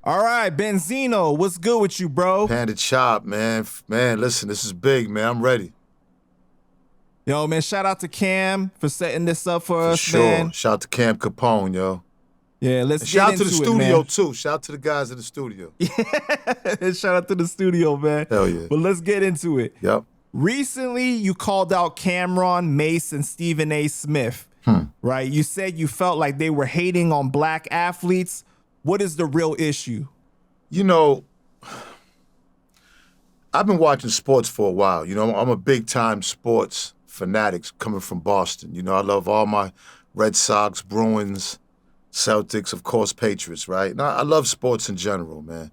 All right, Benzino, what's good with you, bro? Panda Chop, man. Man, listen, this is big, man. I'm ready. Yo, man, shout out to Cam for setting this up for For us, sure. man. Shout out to Cam Capone, yo. Yeah, let's And get shout out to the into it, studio, man. too. Shout out to the guys in the studio. Shout out to the studio, man. Hell yeah. But let's get into it. Yep. Recently, you called out Cameron, Mace, and Stephen A. Smith, right? You said you felt like they were hating on black athletes. What is the real issue? You know, I've been watching sports for a while. You know, I'm a big-time sports fanatic coming from Boston. You know, I love all my Red Sox, Bruins, Celtics, of course, Patriots, right? And I love sports in general, man.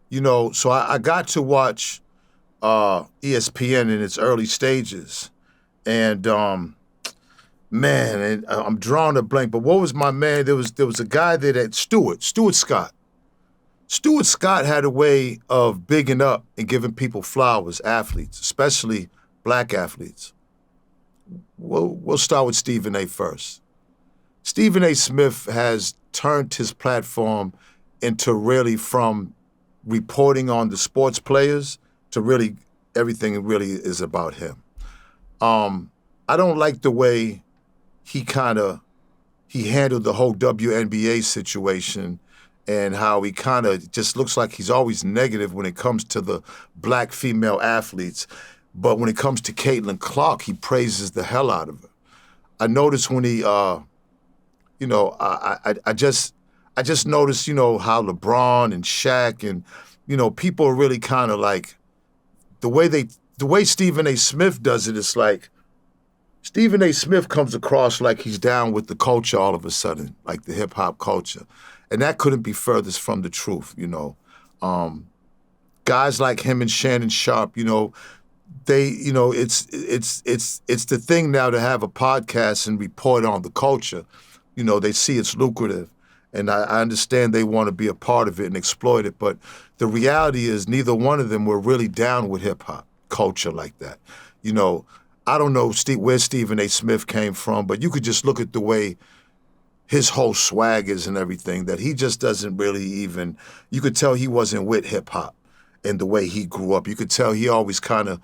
You know, so I got to watch ESPN in its early stages. And man, I'm drawing a blank, but what was my man? There was a guy there that Stuart Scott. Stuart Scott had a way of bigging up and giving people flowers, athletes, especially black athletes. We'll start with Stephen A. first. Stephen A. Smith has turned his platform into really from reporting on the sports players to really everything really is about him. I don't like the way he handled the whole WNBA situation and how he kind of just looks like he's always negative when it comes to the black female athletes. But when it comes to Caitlin Clark, he praises the hell out of her. I noticed when he, you know, I just noticed, you know, how LeBron and Shaq and, you know, people are really kind of like, the way Stephen A. Smith does it, it's like, Stephen A. Smith comes across like he's down with the culture all of a sudden, like the hip hop culture. And that couldn't be furthest from the truth, you know. Guys like him and Shannon Sharpe, you know, they, you know, it's the thing now to have a podcast and report on the culture. You know, they see it's lucrative. And I understand they want to be a part of it and exploit it. But the reality is neither one of them were really down with hip hop culture like that. You know, I don't know where Stephen A. Smith came from, but you could just look at the way his whole swag is and everything, that he just doesn't really even, you could tell he wasn't with hip hop and the way he grew up. You could tell he always kind of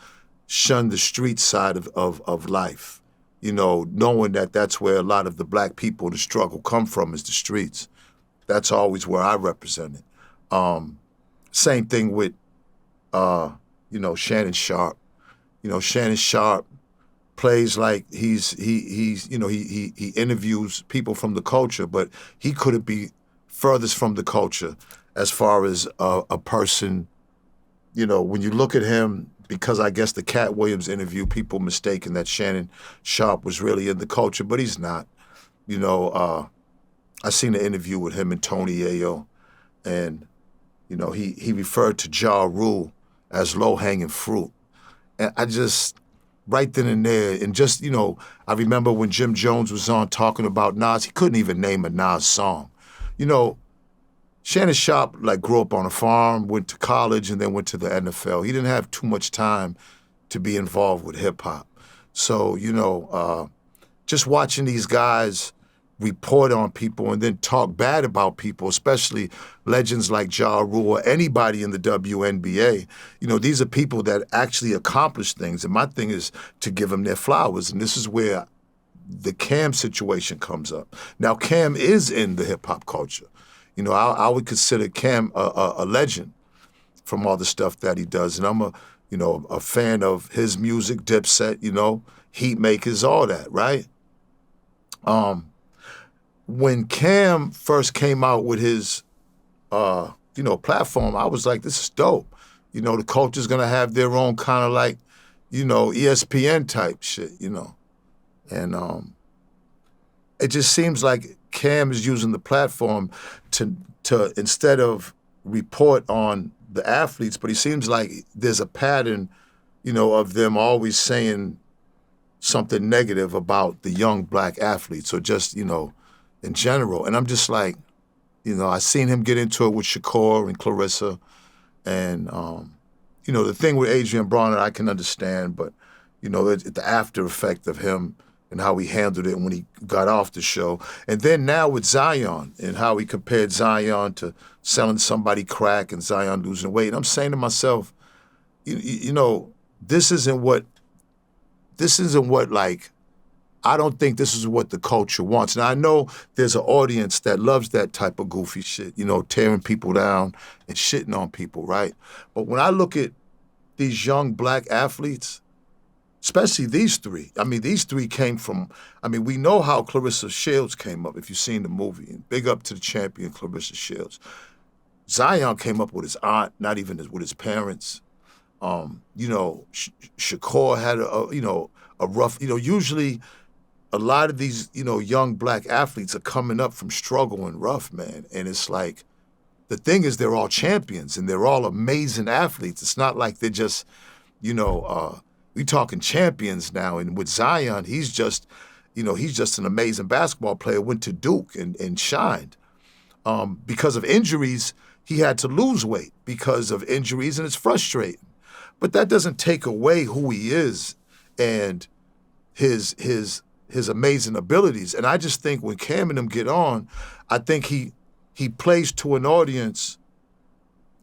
shunned the street side of life, you know, knowing that that's where a lot of the black people, the struggle come from is the streets. That's always where I represented. Same thing with, you know, Shannon Sharpe. You know, Shannon Sharpe plays like he's you know, he interviews people from the culture, but he couldn't be furthest from the culture as far as a person. You know, when you look at him, because I guess the Cat Williams interview, people mistaken that Shannon Sharpe was really in the culture, but he's not. You know, I seen an interview with him and Tony Yayo, and you know, he referred to Ja Rule as low-hanging fruit. And I just, right then and there, and just, you know, I remember when Jim Jones was on talking about Nas, he couldn't even name a Nas song. You know, Shannon Sharpe, like, grew up on a farm, went to college, and then went to the NFL. He didn't have too much time to be involved with hip-hop. So, you know, just watching these guys report on people and then talk bad about people, especially legends like Ja Rule or anybody in the WNBA. You know, these are people that actually accomplish things. And my thing is to give them their flowers. And this is where the Cam situation comes up. Now, Cam is in the hip-hop culture. You know, I would consider Cam a legend from all the stuff that he does. And I'm a fan of his music, Dipset, you know, Heatmakers, all that, right? When Cam first came out with his, you know, platform, I was like, this is dope. You know, the culture's gonna have their own kind of like, you know, ESPN type shit, you know. And it just seems like Cam is using the platform to instead of report on the athletes, but he seems like there's a pattern, you know, of them always saying something negative about the young black athletes or just, you know, in general. And I'm just like, you know, I seen him get into it with Shakur and Clarissa. And, you know, the thing with Adrian Bronner, I can understand, but, you know, the after effect of him and how he handled it when he got off the show. And then now with Zion and how he compared Zion to selling somebody crack and Zion losing weight. I'm saying to myself, you know, this isn't what like, I don't think this is what the culture wants. Now, I know there's an audience that loves that type of goofy shit, you know, tearing people down and shitting on people, right? But when I look at these young black athletes, especially these three, I mean, these three came from, I mean, we know how Clarissa Shields came up, if you've seen the movie. And big up to the champion, Clarissa Shields. Zion came up with his aunt, not even with his parents. You know, Shakur had a rough, you know, usually a lot of these, you know, young black athletes are coming up from struggle and rough, man. And it's like, the thing is they're all champions and they're all amazing athletes. It's not like they're just, you know, we talking champions now. And with Zion, he's just, you know, he's just an amazing basketball player, went to Duke and shined. Because of injuries, he had to lose weight because of injuries, and it's frustrating. But that doesn't take away who he is and his amazing abilities. And I just think when Cam and them get on, I think he plays to an audience.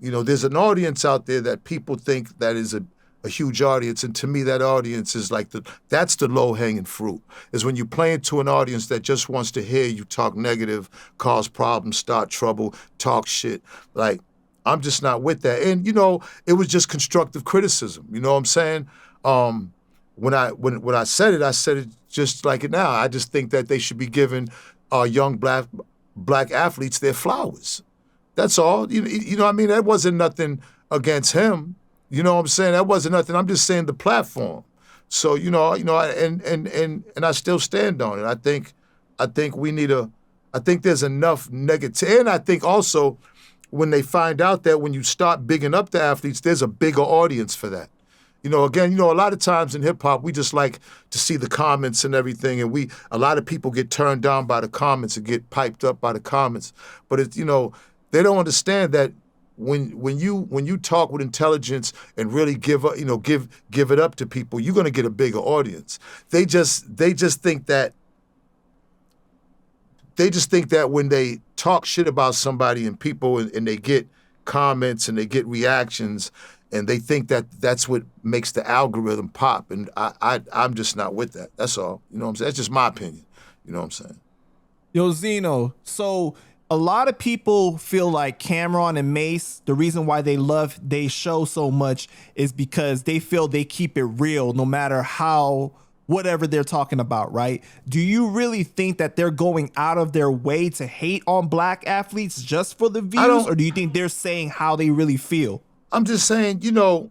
You know, there's an audience out there that people think that is a huge audience, and to me that audience is like that's the low-hanging fruit, is when you're playing to an audience that just wants to hear you talk negative, cause problems, start trouble, talk shit. Like, I'm just not with that. And, you know, it was just constructive criticism. You know what I'm saying? When I said it just like it now. I just think that they should be giving young black athletes their flowers. That's all. You know what I mean? That wasn't nothing against him. You know what I'm saying? That wasn't nothing. I'm just saying the platform. So, and I still stand on it. I think we need I think there's enough negative. And I think also when they find out that when you start bigging up the athletes, there's a bigger audience for that. You know, again, you know, a lot of times in hip hop, we just like to see the comments and everything. And a lot of people get turned down by the comments and get piped up by the comments. But it's, you know, they don't understand that when you talk with intelligence and really give it up to people, you're gonna get a bigger audience. They just think that when they talk shit about somebody and people and they get comments and they get reactions and they think that that's what makes the algorithm pop, and I'm just not with that. That's all. You know what I'm saying? That's just my opinion. You know what I'm saying? Yo, Zeno, so a lot of people feel like Cameron and Mace, the reason why they love they show so much is because they feel they keep it real no matter how, whatever they're talking about, right? Do you really think that they're going out of their way to hate on black athletes just for the views, or do you think they're saying how they really feel? I'm just saying, you know,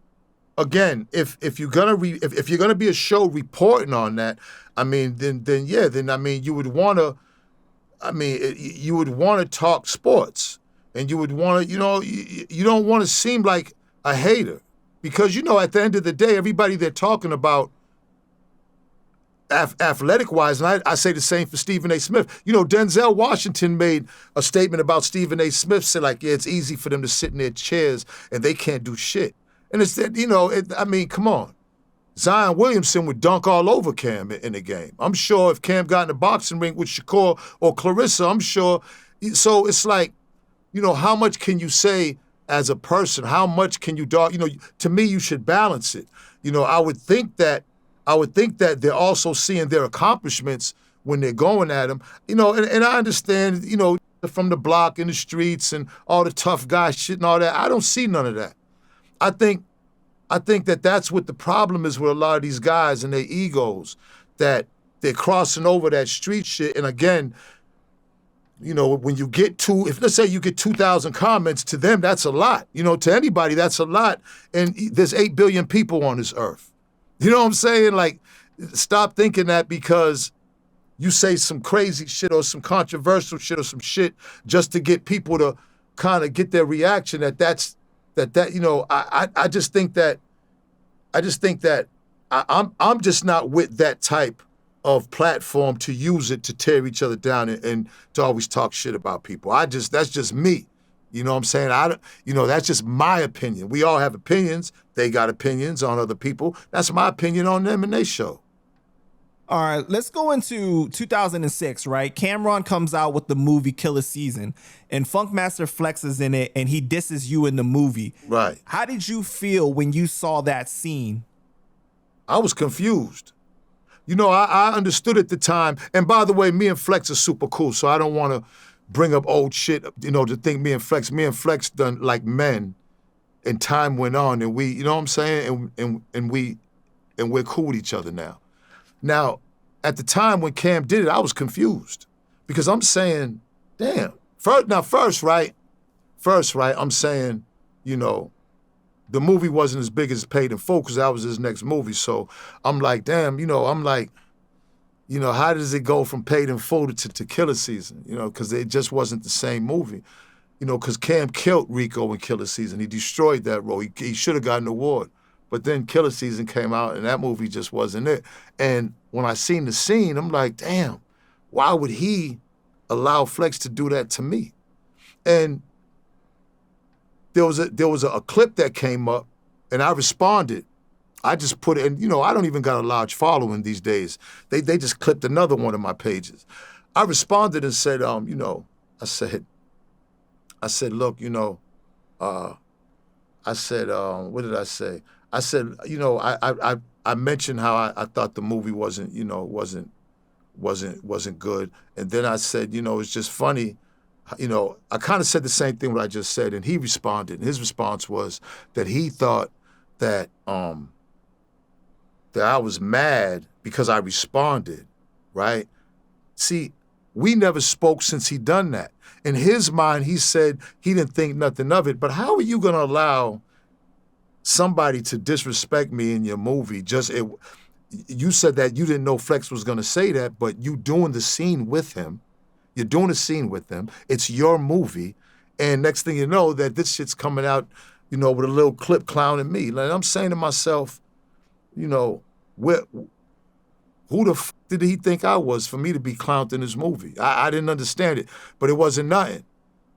again, if you're gonna if you're gonna be a show reporting on that, I mean, then I mean, you would want to. I mean, you would want to talk sports, and you would want to, you know, you don't want to seem like a hater, because, you know, at the end of the day, everybody they're talking about athletic-wise, and I say the same for Stephen A. Smith. You know, Denzel Washington made a statement about Stephen A. Smith, said like, yeah, it's easy for them to sit in their chairs and they can't do shit. And it's that, you know, I mean, come on. Zion Williamson would dunk all over Cam in the game. I'm sure if Cam got in a boxing ring with Shakur or Clarissa, I'm sure. So it's like, you know, how much can you say as a person? How much can you dog? You know, to me, you should balance it. You know, I would think that they're also seeing their accomplishments when they're going at them. You know, and I understand, you know, from the block in the streets and all the tough guy shit and all that. I don't see none of that. I think that that's what the problem is with a lot of these guys and their egos, that they're crossing over that street shit. And again, you know, when you get if let's say you get 2,000 comments, to them, that's a lot. You know, to anybody, that's a lot. And there's 8 billion people on this earth. You know what I'm saying? Like, stop thinking that because you say some crazy shit or some controversial shit or some shit just to get people to kind of get their reaction, that you know, I just think that I'm just not with that type of platform to use it to tear each other down and to always talk shit about people. That's just me. You know what I'm saying? You know, that's just my opinion. We all have opinions. They got opinions on other people. That's my opinion on them and they show. All right, let's go into 2006, right? Cameron comes out with the movie Killer Season, and Funkmaster Flex is in it, and he disses you in the movie. Right. How did you feel when you saw that scene? I was confused. I understood at the time. And by the way, me and Flex are super cool, so I don't want to bring up old shit, to think me and Flex done like men, and time went on, and we, you know what I'm saying? And we're cool with each other now. Now, at the time when Cam did it, I was confused because I'm saying, damn. First, right, I'm saying, the movie wasn't as big as Paid in Full because that was his next movie. So I'm like, damn, how does it go from Paid in Full to Killer Season? Because it just wasn't the same movie. Because Cam killed Rico in Killer Season. He destroyed that role. He should have gotten an award. But then Killer Season came out, and that movie just wasn't it. And when I seen the scene, I'm like, damn, why would he allow Flex to do that to me? And there was a clip that came up, and I responded. I just put it, and I don't even got a large following these days. They just clipped another one of my pages. I responded and said, I said, look, what did I say? I said, I mentioned how I thought the movie wasn't good. And then I said, it's just funny. I kind of said the same thing what I just said, and he responded. And his response was that he thought that that I was mad because I responded, right? See, we never spoke since he done that. In his mind, he said he didn't think nothing of it. But how are you gonna allow somebody to disrespect me in your movie? You said that you didn't know Flex was gonna say that, but you doing the scene with him. You're doing a scene with him. It's your movie. And next thing you know, that this shit's coming out, with a little clip clowning me. Like, I'm saying to myself, who the f did he think I was for me to be clowned in this movie? I didn't understand it, but it wasn't nothing.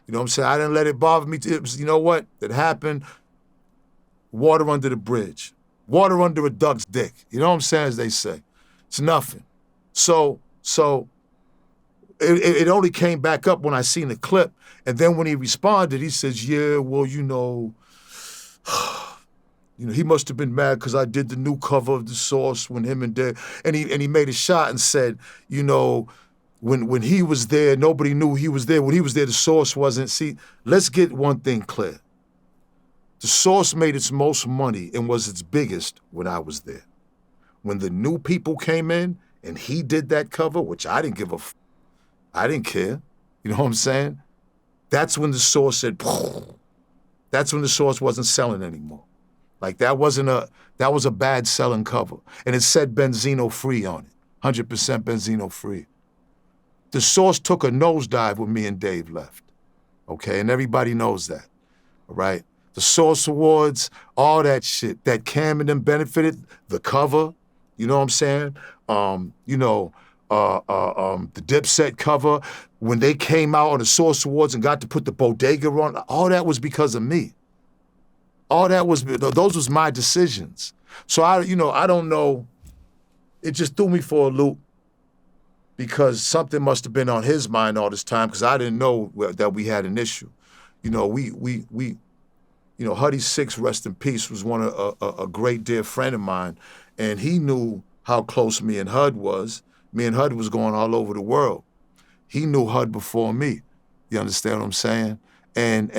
You know what I'm saying? I didn't let it bother me. It was, what? It happened. Water under the bridge. Water under a duck's dick. You know what I'm saying, as they say. It's nothing. So it only came back up when I seen the clip. And then when he responded, he says, yeah, well, he must have been mad because I did the new cover of The Source when him and Dave, and he made a shot and said, when he was there, nobody knew he was there. When he was there, The Source wasn't. See, let's get one thing clear. The Source made its most money and was its biggest when I was there. When the new people came in and he did that cover, which I didn't give a f, I didn't care. You know what I'm saying? That's when The Source said, poof. That's when The Source wasn't selling anymore. Like that was a bad selling cover. And it said Benzino free on it. 100% Benzino free. The Source took a nosedive when me and Dave left. Okay, and everybody knows that. All right? The Source Awards, all that shit. That Cam and them benefited, the cover, you know what I'm saying? The Dipset cover, when they came out on the Source Awards and got to put the bodega on, all that was because of me. Those was my decisions. So I don't know. It just threw me for a loop because something must have been on his mind all this time because I didn't know that we had an issue. Huddy Six, rest in peace, was a great dear friend of mine, and he knew how close me and Hud was. Me and Hud was going all over the world. He knew Hud before me. You understand what I'm saying? And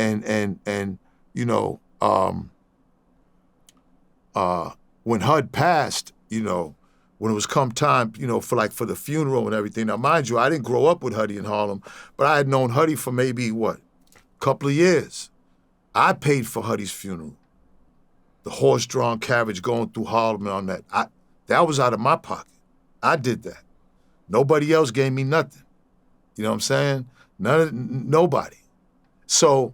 when Hud passed, when it was come time, for the funeral and everything. Now, mind you, I didn't grow up with Huddy in Harlem, but I had known Huddy for maybe, a couple of years. I paid for Huddy's funeral. The horse-drawn carriage going through Harlem and all that. That was out of my pocket. I did that. Nobody else gave me nothing. You know what I'm saying? Nobody. So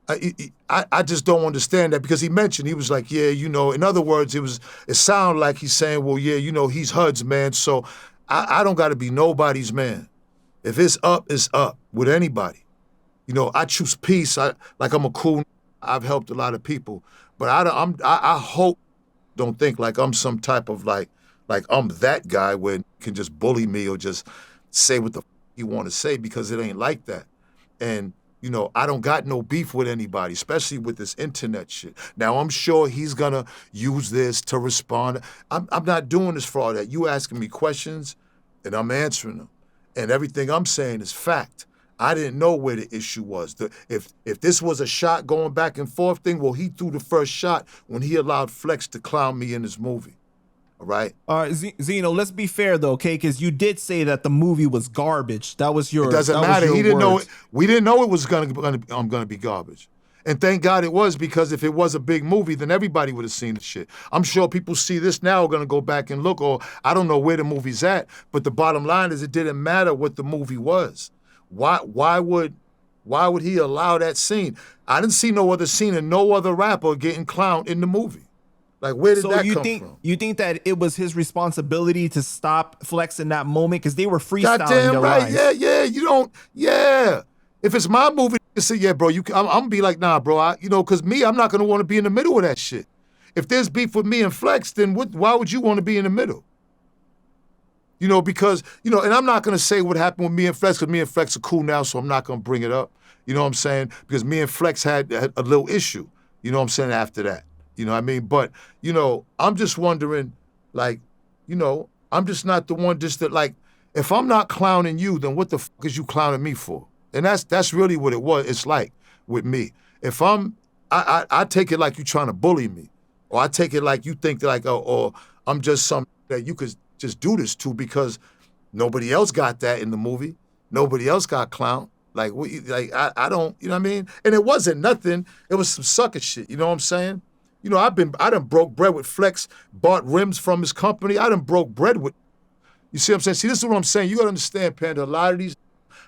I just don't understand that because he mentioned, he was like, yeah, in other words, it sounded like he's saying, well, yeah, he's Hud's man, so I don't got to be nobody's man. If it's up with anybody. I choose peace. I'm a cool, I've helped a lot of people, but I hope, don't think like I'm some type of like Like I'm that guy where you can just bully me or just say what the you want to say because it ain't like that. And I don't got no beef with anybody, especially with this internet shit. Now I'm sure he's gonna use this to respond. I'm not doing this for all that. You asking me questions, and I'm answering them, and everything I'm saying is fact. I didn't know where the issue was. If this was a shot going back and forth thing, well, he threw the first shot when he allowed Flex to clown me in his movie. All right. All right, Zeno. Let's be fair though, okay? Because you did say that the movie was garbage. That was your. It doesn't that matter. Was your He didn't know words. it. We didn't know it was gonna be garbage. And thank God it was, because if it was a big movie, then everybody would have seen the shit. I'm sure people see this now are gonna go back and look, or I don't know where the movie's at. But the bottom line is, it didn't matter what the movie was. Why would he allow that scene? I didn't see no other scene and no other rapper getting clowned in the movie. Like, where did So that you come think from? you think that it was his responsibility to stop Flex in that moment because they were freestyling Goddamn their right. lines? Yeah. You don't. Yeah. If it's my movie, you say, yeah, bro. I'm gonna be like, nah, bro. Because me, I'm not gonna want to be in the middle of that shit. If there's beef with me and Flex, then why would you want to be in the middle? Because and I'm not gonna say what happened with me and Flex, because me and Flex are cool now, so I'm not gonna bring it up. You know what I'm saying? Because me and Flex had a little issue. You know what I'm saying? After that. You know what I mean? But, I'm just wondering, like, I'm just not the one just that, like, if I'm not clowning you, then what the fuck is you clowning me for? And that's really what it's like with me. If I take it like you trying to bully me, or I take it like you think like, or I'm just some that you could just do this to because nobody else got that in the movie. Nobody else got clowned. Like, I don't, you know what I mean? And it wasn't nothing. It was some sucker shit, you know what I'm saying? I done broke bread with Flex, bought rims from his company. I done broke bread with, you see what I'm saying? See, this is what I'm saying. You gotta understand, Panda, a lot of these,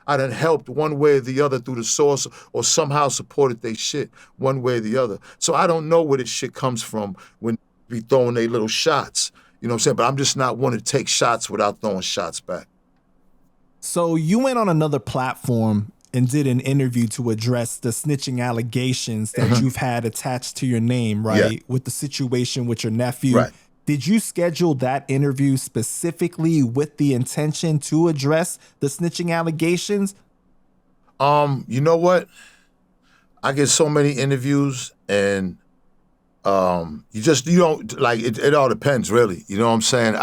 I done helped one way or the other through the source, or somehow supported they shit one way or the other. So I don't know where this shit comes from when be throwing they little shots. You know what I'm saying? But I'm just not one to take shots without throwing shots back. So you went on another platform and did an interview to address the snitching allegations that you've had attached to your name, right? Yeah. With the situation with your nephew. Right. Did you schedule that interview specifically with the intention to address the snitching allegations? You know what? I get so many interviews, and you don't, like, it all depends, really. You know what I'm saying?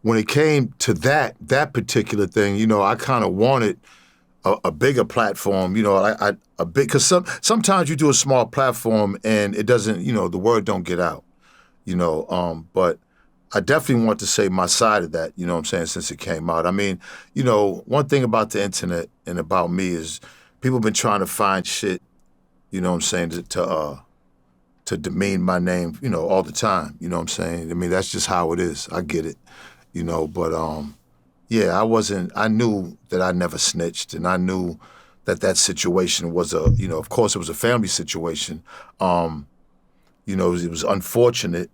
When it came to that particular thing, I kind of wanted a bigger platform, a big, because sometimes you do a small platform and it doesn't, the word don't get out, but I definitely want to say my side of that, you know what I'm saying, since it came out. I mean, one thing about the internet and about me is people been trying to find shit, you know what I'm saying, to demean my name, all the time, you know what I'm saying? I mean, that's just how it is. I get it, but yeah, I knew that I never snitched, and I knew that situation was of course it was a family situation. It was unfortunate,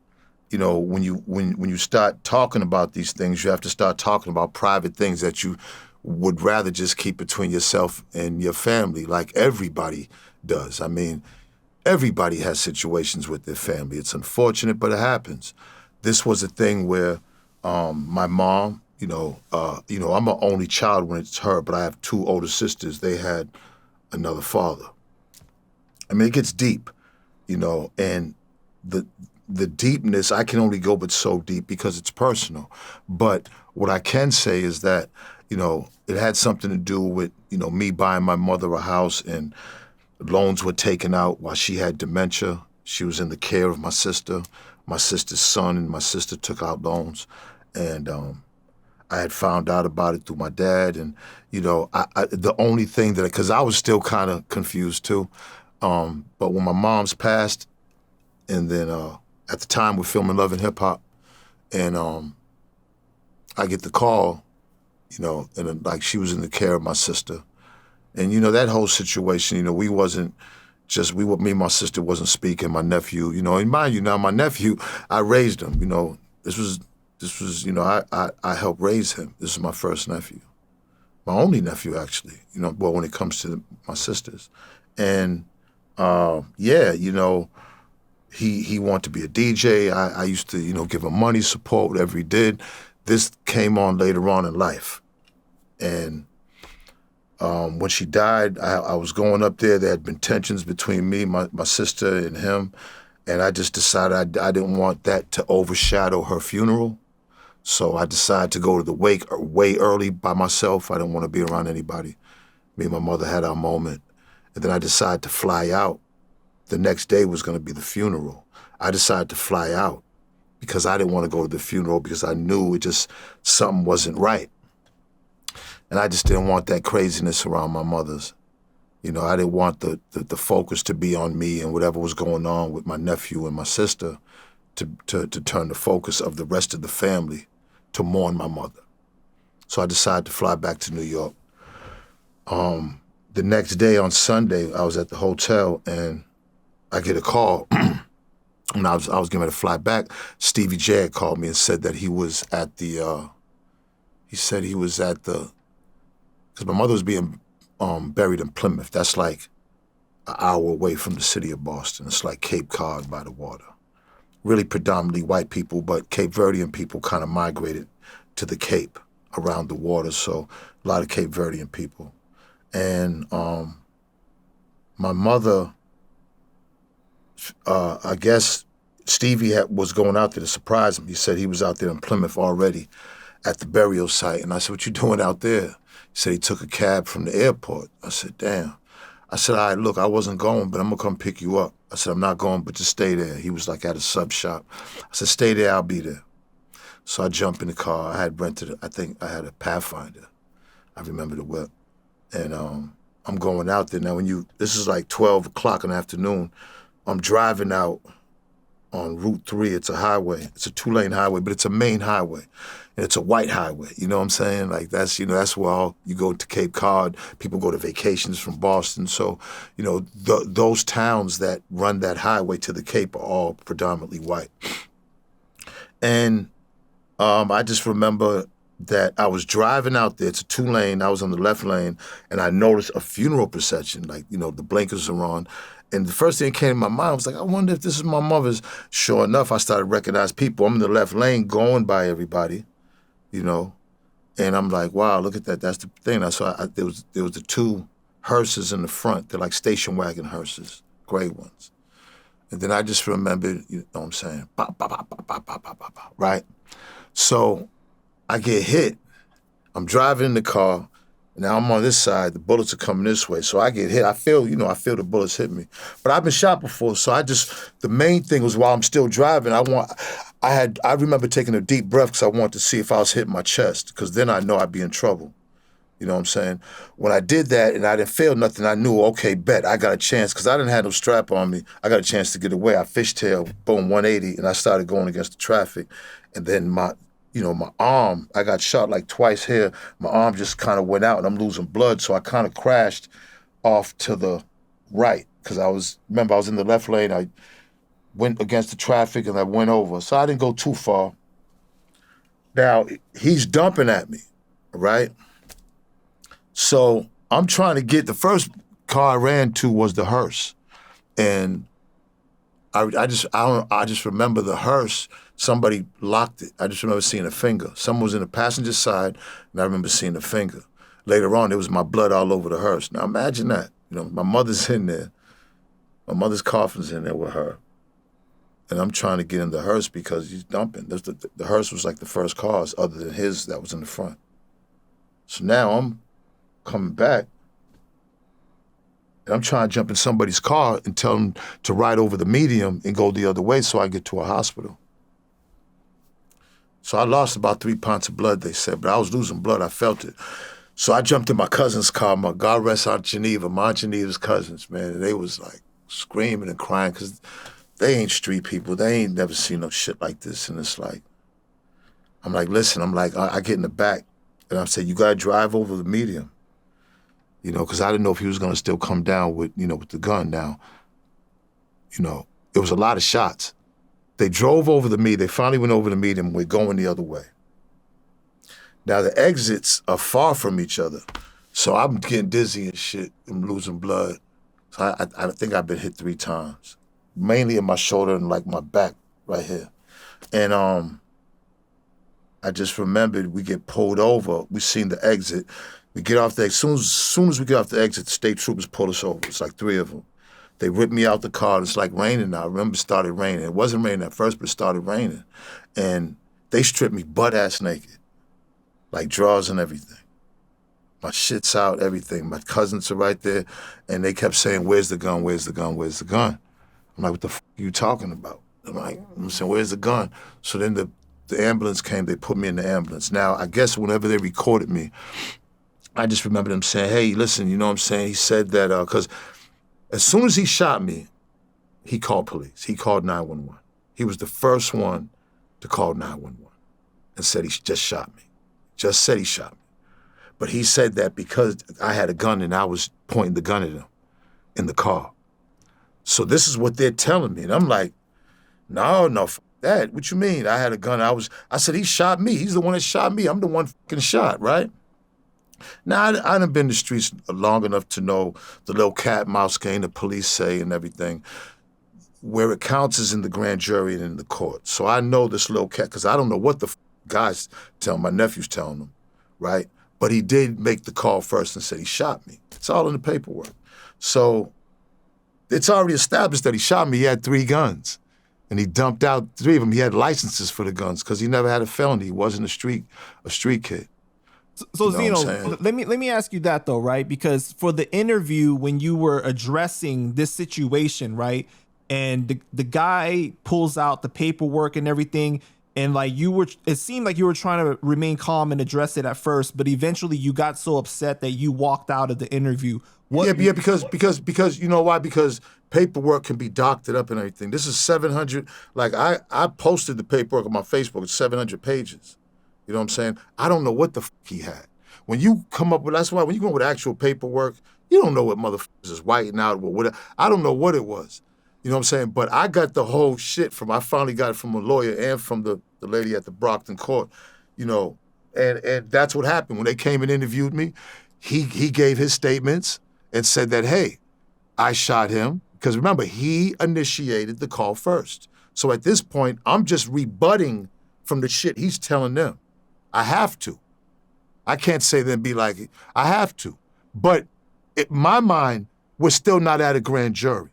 when you start talking about these things, you have to start talking about private things that you would rather just keep between yourself and your family, like everybody does. I mean, everybody has situations with their family. It's unfortunate, but it happens. This was a thing where my mom, I'm an only child when it's her, but I have two older sisters. They had another father. I mean, it gets deep, and the deepness, I can only go but so deep because it's personal. But what I can say is that, it had something to do with, me buying my mother a house, and loans were taken out while she had dementia. She was in the care of my sister's son, and my sister took out loans. And I had found out about it through my dad, and the only thing because I was still kind of confused too, but when my mom's passed, and then at the time we're filming Love and Hip Hop, and I get the call, and like she was in the care of my sister, and that whole situation, me and my sister wasn't speaking. My nephew, and mind you, now my nephew, I raised him. This was, I helped raise him. This is my first nephew. My only nephew, actually, when it comes to my sisters. And, he wanted to be a DJ. I used to, give him money, support, whatever he did. This came on later on in life. And when she died, I was going up there. There had been tensions between me, my sister, and him. And I just decided I didn't want that to overshadow her funeral. So I decided to go to the wake way early by myself. I didn't want to be around anybody. Me and my mother had our moment. And then I decided to fly out. The next day was going to be the funeral. I decided to fly out because I didn't want to go to the funeral because I knew something wasn't right. And I just didn't want that craziness around my mother's. I didn't want the focus to be on me and whatever was going on with my nephew and my sister to turn the focus of the rest of the family to mourn my mother. So I decided to fly back to New York. The next day on Sunday, I was at the hotel and I get a call. When I was getting ready to fly back, Stevie J had called me and said that he was at the, because my mother was being buried in Plymouth. That's like an hour away from the city of Boston. It's like Cape Cod by the water. Really predominantly white people, but Cape Verdean people kind of migrated to the Cape around the water, so a lot of Cape Verdean people. And my mother, I guess Stevie was going out there to surprise him. He said he was out there in Plymouth already at the burial site. And I said, "What you doing out there?" He said he took a cab from the airport. I said, "Damn." I said, "All right, look, I wasn't going, but I'm going to come pick you up." I said, "I'm not going, but just stay there." He was like at a sub shop. I said, "Stay there, I'll be there." So I jumped in the car. I had rented, I think I had a Pathfinder. I remember the whip. And I'm going out there. Now, this is like 12 o'clock in the afternoon. I'm driving out on Route 3. It's a highway. It's a 2-lane highway, but it's a main highway. And it's a white highway. You know what I'm saying? Like that's where you go to Cape Cod. People go to vacations from Boston. So, those towns that run that highway to the Cape are all predominantly white. And I just remember that I was driving out there. It's a 2-lane. I was on the left lane, and I noticed a funeral procession. Like, the blinkers are on. And the first thing that came to my mind was like, I wonder if this is my mother's. Sure enough, I started recognizing people. I'm in the left lane going by everybody, and I'm like, wow, look at that. That's the thing. There was the 2 hearses in the front. They're like station wagon hearses, gray ones. And then I just remembered, you know what I'm saying, bop, bop, bop, bop, bop, bop, bop, bop, bop, right? So I get hit. I'm driving in the car. Now I'm on this side. The bullets are coming this way. So I get hit. I feel the bullets hit me. But I've been shot before. So the main thing was while I'm still driving, I remember taking a deep breath because I wanted to see if I was hitting my chest because then I know I'd be in trouble. You know what I'm saying? When I did that and I didn't feel nothing, I knew, okay, bet, I got a chance because I didn't have no strap on me. I got a chance to get away. I fishtailed, boom, 180, and I started going against the traffic. And then my arm, I got shot like twice here. My arm just kind of went out and I'm losing blood. So I kind of crashed off to the right because I was in the left lane. I went against the traffic and I went over. So I didn't go too far. Now, he's dumping at me, right? So I'm trying to the first car I ran to was the hearse. And I just remember the hearse, somebody locked it. I just remember seeing a finger. Someone was in the passenger side, and I remember seeing a finger. Later on, there was my blood all over the hearse. Now imagine that. My mother's in there. My mother's coffin's in there with her. And I'm trying to get in the hearse because he's dumping. The hearse was like the first cars other than his that was in the front. So now I'm coming back, and I'm trying to jump in somebody's car and tell them to ride over the medium and go the other way so I get to a hospital. So I lost about 3 pints of blood, they said, but I was losing blood. I felt it. So I jumped in my cousin's car, my God rest Aunt Geneva, my Aunt Geneva's cousins, man, and they was like screaming and crying because they ain't street people. They ain't never seen no shit like this. And it's like, I'm like, listen, I get in the back and I'm saying, you got to drive over the medium. Because I didn't know if he was going to still come down with the gun. Now, it was a lot of shots. They drove over the medium. They finally went over the medium. We're going the other way. Now, the exits are far from each other. So I'm getting dizzy and shit. I'm losing blood. So I think I've been hit 3 times. mainly in my shoulder and like my back right here. And I just remembered we get pulled over. We seen the exit. We get off the exit. Soon as we get off the exit, the state troopers pull us over. It's like 3 of them. They ripped me out the car. It's like raining now. I remember it started raining. It wasn't raining at first, but it started raining. And they stripped me butt-ass naked, like drawers and everything. My shit's out, everything. My cousins are right there, and they kept saying, "Where's the gun? Where's the gun? Where's the gun?" I'm like, "What the f*** are you talking about?" I'm saying, "Where's the gun?" So then the ambulance came. They put me in the ambulance. Now, I guess whenever they recorded me, I just remember them saying, "Hey, listen, you know what I'm saying?" He said that, because as soon as he shot me, he called police. He called 911. He was the first one to call 911 and said he just shot me. Just said he shot me. But he said that because I had a gun and I was pointing the gun at him in the car. So this is what they're telling me. And I'm like, no, f that. What you mean? I had a gun. I said, he shot me. He's the one that shot me. I'm the one fucking shot, right? Now, I done been in the streets long enough to know the little cat mouse game the police say and everything. Where it counts is in the grand jury and in the court. So I know this little cat, because I don't know what the guys tell him. My nephew's telling them, right? But he did make the call first and said he shot me. It's all in the paperwork. So it's already established that he shot me. He had 3 guns. And he dumped out 3 of them. He had licenses for the guns because he never had a felony. He wasn't a street kid. So You know what I'm Zeno, let me ask you that though, right? Because for the interview, when you were addressing this situation, right, and the guy pulls out the paperwork and everything, and like it seemed like you were trying to remain calm and address it at first, but eventually you got so upset that you walked out of the interview. Because you know why? Because paperwork can be doctored up and everything. This is 700. Like I posted the paperwork on my Facebook. It's 700 pages. You know what I'm saying? I don't know what the fuck he had. When you come up with, that's why when you go with actual paperwork, you don't know what motherfuckers is whiting out or whatever. I don't know what it was. You know what I'm saying? But I got the whole shit I finally got it from a lawyer and from the lady at the Brockton court, you know, and that's what happened. When they came and interviewed me, he gave his statements and said that, hey, I shot him. Because remember, he initiated the call first. So at this point, I'm just rebutting from the shit he's telling them. I have to. I can't say then be like, I have to. But my mind, we're still not at a grand jury.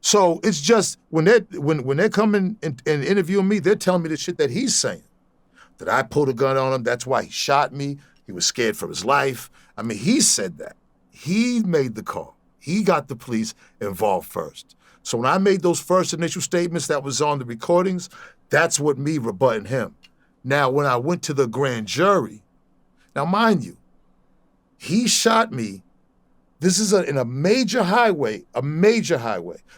So it's just when they're coming and interviewing me, they're telling me the shit that he's saying. That I pulled a gun on him, that's why he shot me. He was scared for his life. I mean, he said that. He made the call. He got the police involved first. So when I made those first initial statements that was on the recordings, that's what me rebutting him. Now, when I went to the grand jury, now mind you, he shot me. This is in a major highway.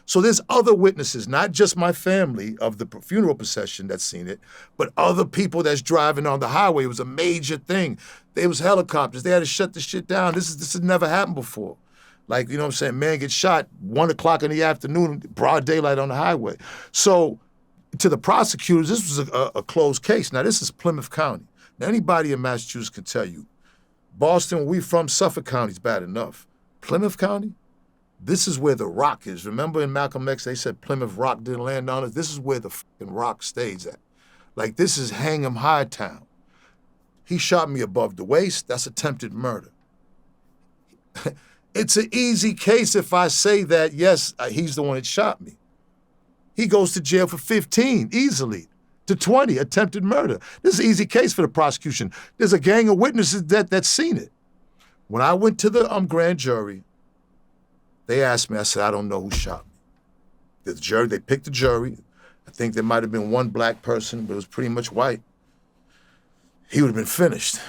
So there's other witnesses, not just my family of the funeral procession that's seen it, but other people that's driving on the highway. It was a major thing. There was helicopters. They had to shut the shit down. This has never happened before. Like, you know what I'm saying? Man gets shot 1 o'clock in the afternoon, broad daylight on the highway. So to the prosecutors, this was a closed case. Now, this is Plymouth County. Now, anybody in Massachusetts can tell you, Boston, where we from, Suffolk County is bad enough. Plymouth County, this is where the rock is. Remember in Malcolm X, they said Plymouth Rock didn't land on us? This is where the fucking rock stays at. Like, this is Hingham High Town. He shot me above the waist. That's attempted murder. It's an easy case if I say that, yes, he's the one that shot me. He goes to jail for 15, easily, to 20, attempted murder. This is an easy case for the prosecution. There's a gang of witnesses that's seen it. When I went to the grand jury, they asked me, I said, I don't know who shot me. The jury, they picked the jury. I think there might have been one black person, but it was pretty much white. He would have been finished.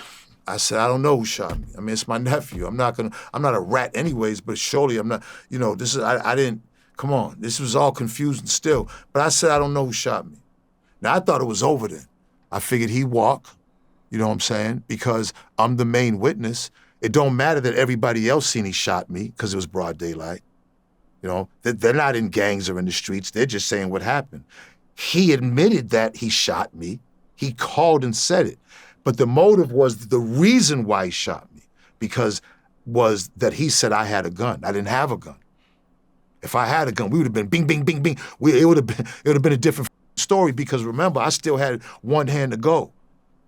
I said, I don't know who shot me. I mean, it's my nephew. I'm not a rat anyways, but surely I'm not, you know, come on, this was all confusing still. But I said, I don't know who shot me. Now, I thought it was over then. I figured he'd walk, you know what I'm saying? Because I'm the main witness. It don't matter that everybody else seen he shot me because it was broad daylight. You know, they're not in gangs or in the streets. They're just saying what happened. He admitted that he shot me. He called and said it. But the motive was the reason why he shot me, was that he said I had a gun. I didn't have a gun. If I had a gun, we would have been bing, bing, bing, bing. It would have been a different story because remember, I still had one hand to go.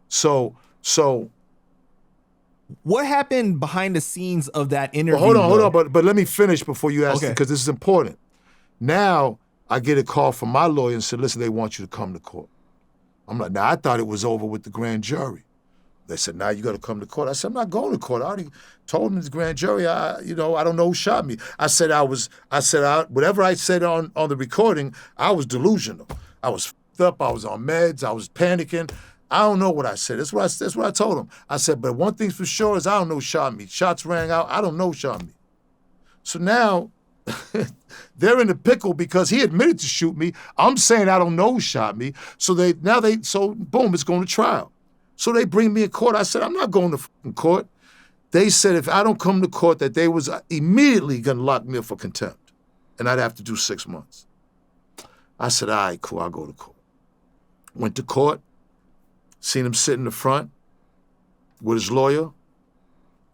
So What happened behind the scenes of that interview? hold on, but let me finish before you ask, because this is important. Now I get a call from my lawyer and said, listen, they want you to come to court. I'm like, now I thought it was over with the grand jury. They said, now you got to come to court. I said, I'm not going to court. I already told them the grand jury, I don't know who shot me. I said, whatever I said on the recording, I was delusional. I was f***ed up. I was on meds. I was panicking. I don't know what I said. That's what I told him. I said, but one thing's for sure is I don't know who shot me. Shots rang out. I don't know who shot me. So now they're in the pickle because he admitted to shoot me. I'm saying I don't know who shot me. So boom, it's going to trial. So they bring me in court. I said, I'm not going to fucking court. They said if I don't come to court that they was immediately going to lock me up for contempt. And I'd have to do 6 months. I said, all right, cool, I'll go to court. Went to court, seen him sit in the front with his lawyer. You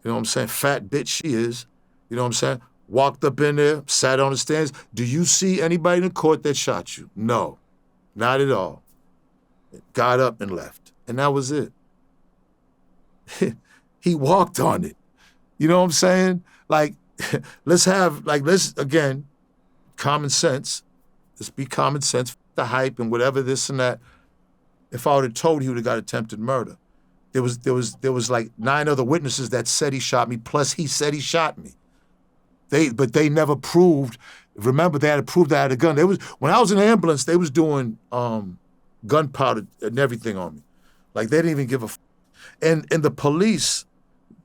know what I'm saying? Fat bitch she is. You know what I'm saying? Walked up in there, sat on the stands. Do you see anybody in the court that shot you? No, not at all. Got up and left. And that was it. He walked on it. You know what I'm saying? Like, let's again, common sense. Let's be common sense, the hype and whatever, this and that. If I would have told he would have got attempted murder. There was like 9 other witnesses that said he shot me, plus he said he shot me. But they never proved, remember they had to prove that I had a gun. When I was in the ambulance, they was doing gunpowder and everything on me. Like they didn't even give a f***. And the police,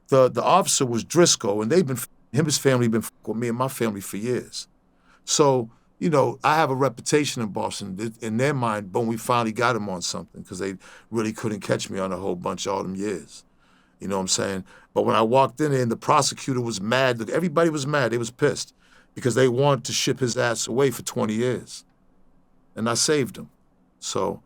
the officer was Driscoll, and him and his family been with me and my family for years. So, I have a reputation in Boston. In their mind, boom, we finally got him on something because they really couldn't catch me on a whole bunch of all them years. You know what I'm saying? But when I walked in there and the prosecutor was mad, everybody was mad. They was pissed because they wanted to ship his ass away for 20 years. And I saved him. So,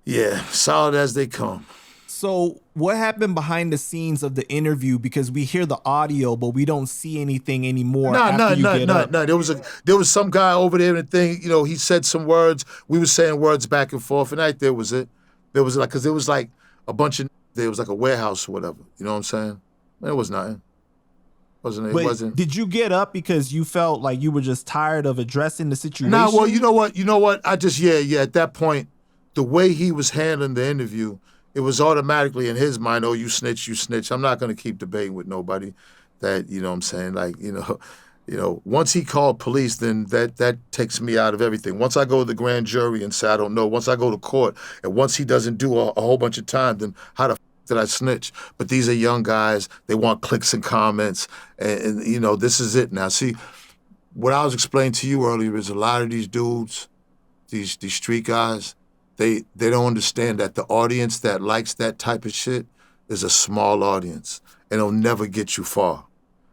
yeah, solid as they come. So what happened behind the scenes of the interview? Because we hear the audio, but we don't see anything anymore. No. There was some guy over there and the thing, he said some words. We were saying words back and forth, and right there was it. There was because there was like a bunch of, there was like a warehouse or whatever. You know what I'm saying? It was nothing. It wasn't. Did you get up because you felt like you were just tired of addressing the situation? Nah, well, you know what? I just, at that point, the way he was handling the interview, it was automatically in his mind, oh, you snitch. I'm not going to keep debating with nobody that, you know what I'm saying? Like, once he called police, then that takes me out of everything. Once I go to the grand jury and say, I don't know, once I go to court, and once he doesn't do a whole bunch of time, then how the did I snitch? But these are young guys. They want clicks and comments. And this is it now. See, what I was explaining to you earlier is a lot of these dudes, these street guys, they don't understand that the audience that likes that type of shit is a small audience, and it'll never get you far.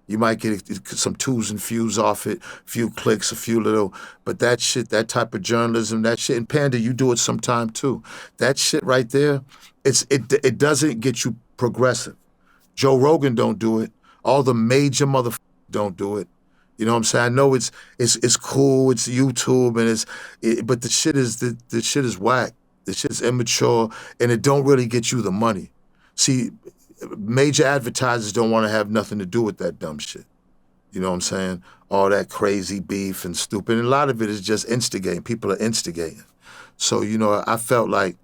You might get some twos and fews off it, few clicks, a few little, but that shit, that type of journalism, that shit, and Panda, you do it sometime too. That shit right there, it doesn't get you progressive. Joe Rogan don't do it. All the major motherfuckers don't do it. You know what I'm saying? I know it's cool, it's YouTube, and but the shit is whack. The shit is immature, and it don't really get you the money. See, major advertisers don't want to have nothing to do with that dumb shit. You know what I'm saying? All that crazy beef and stupid. And a lot of it is just instigating. People are instigating. So, I felt like,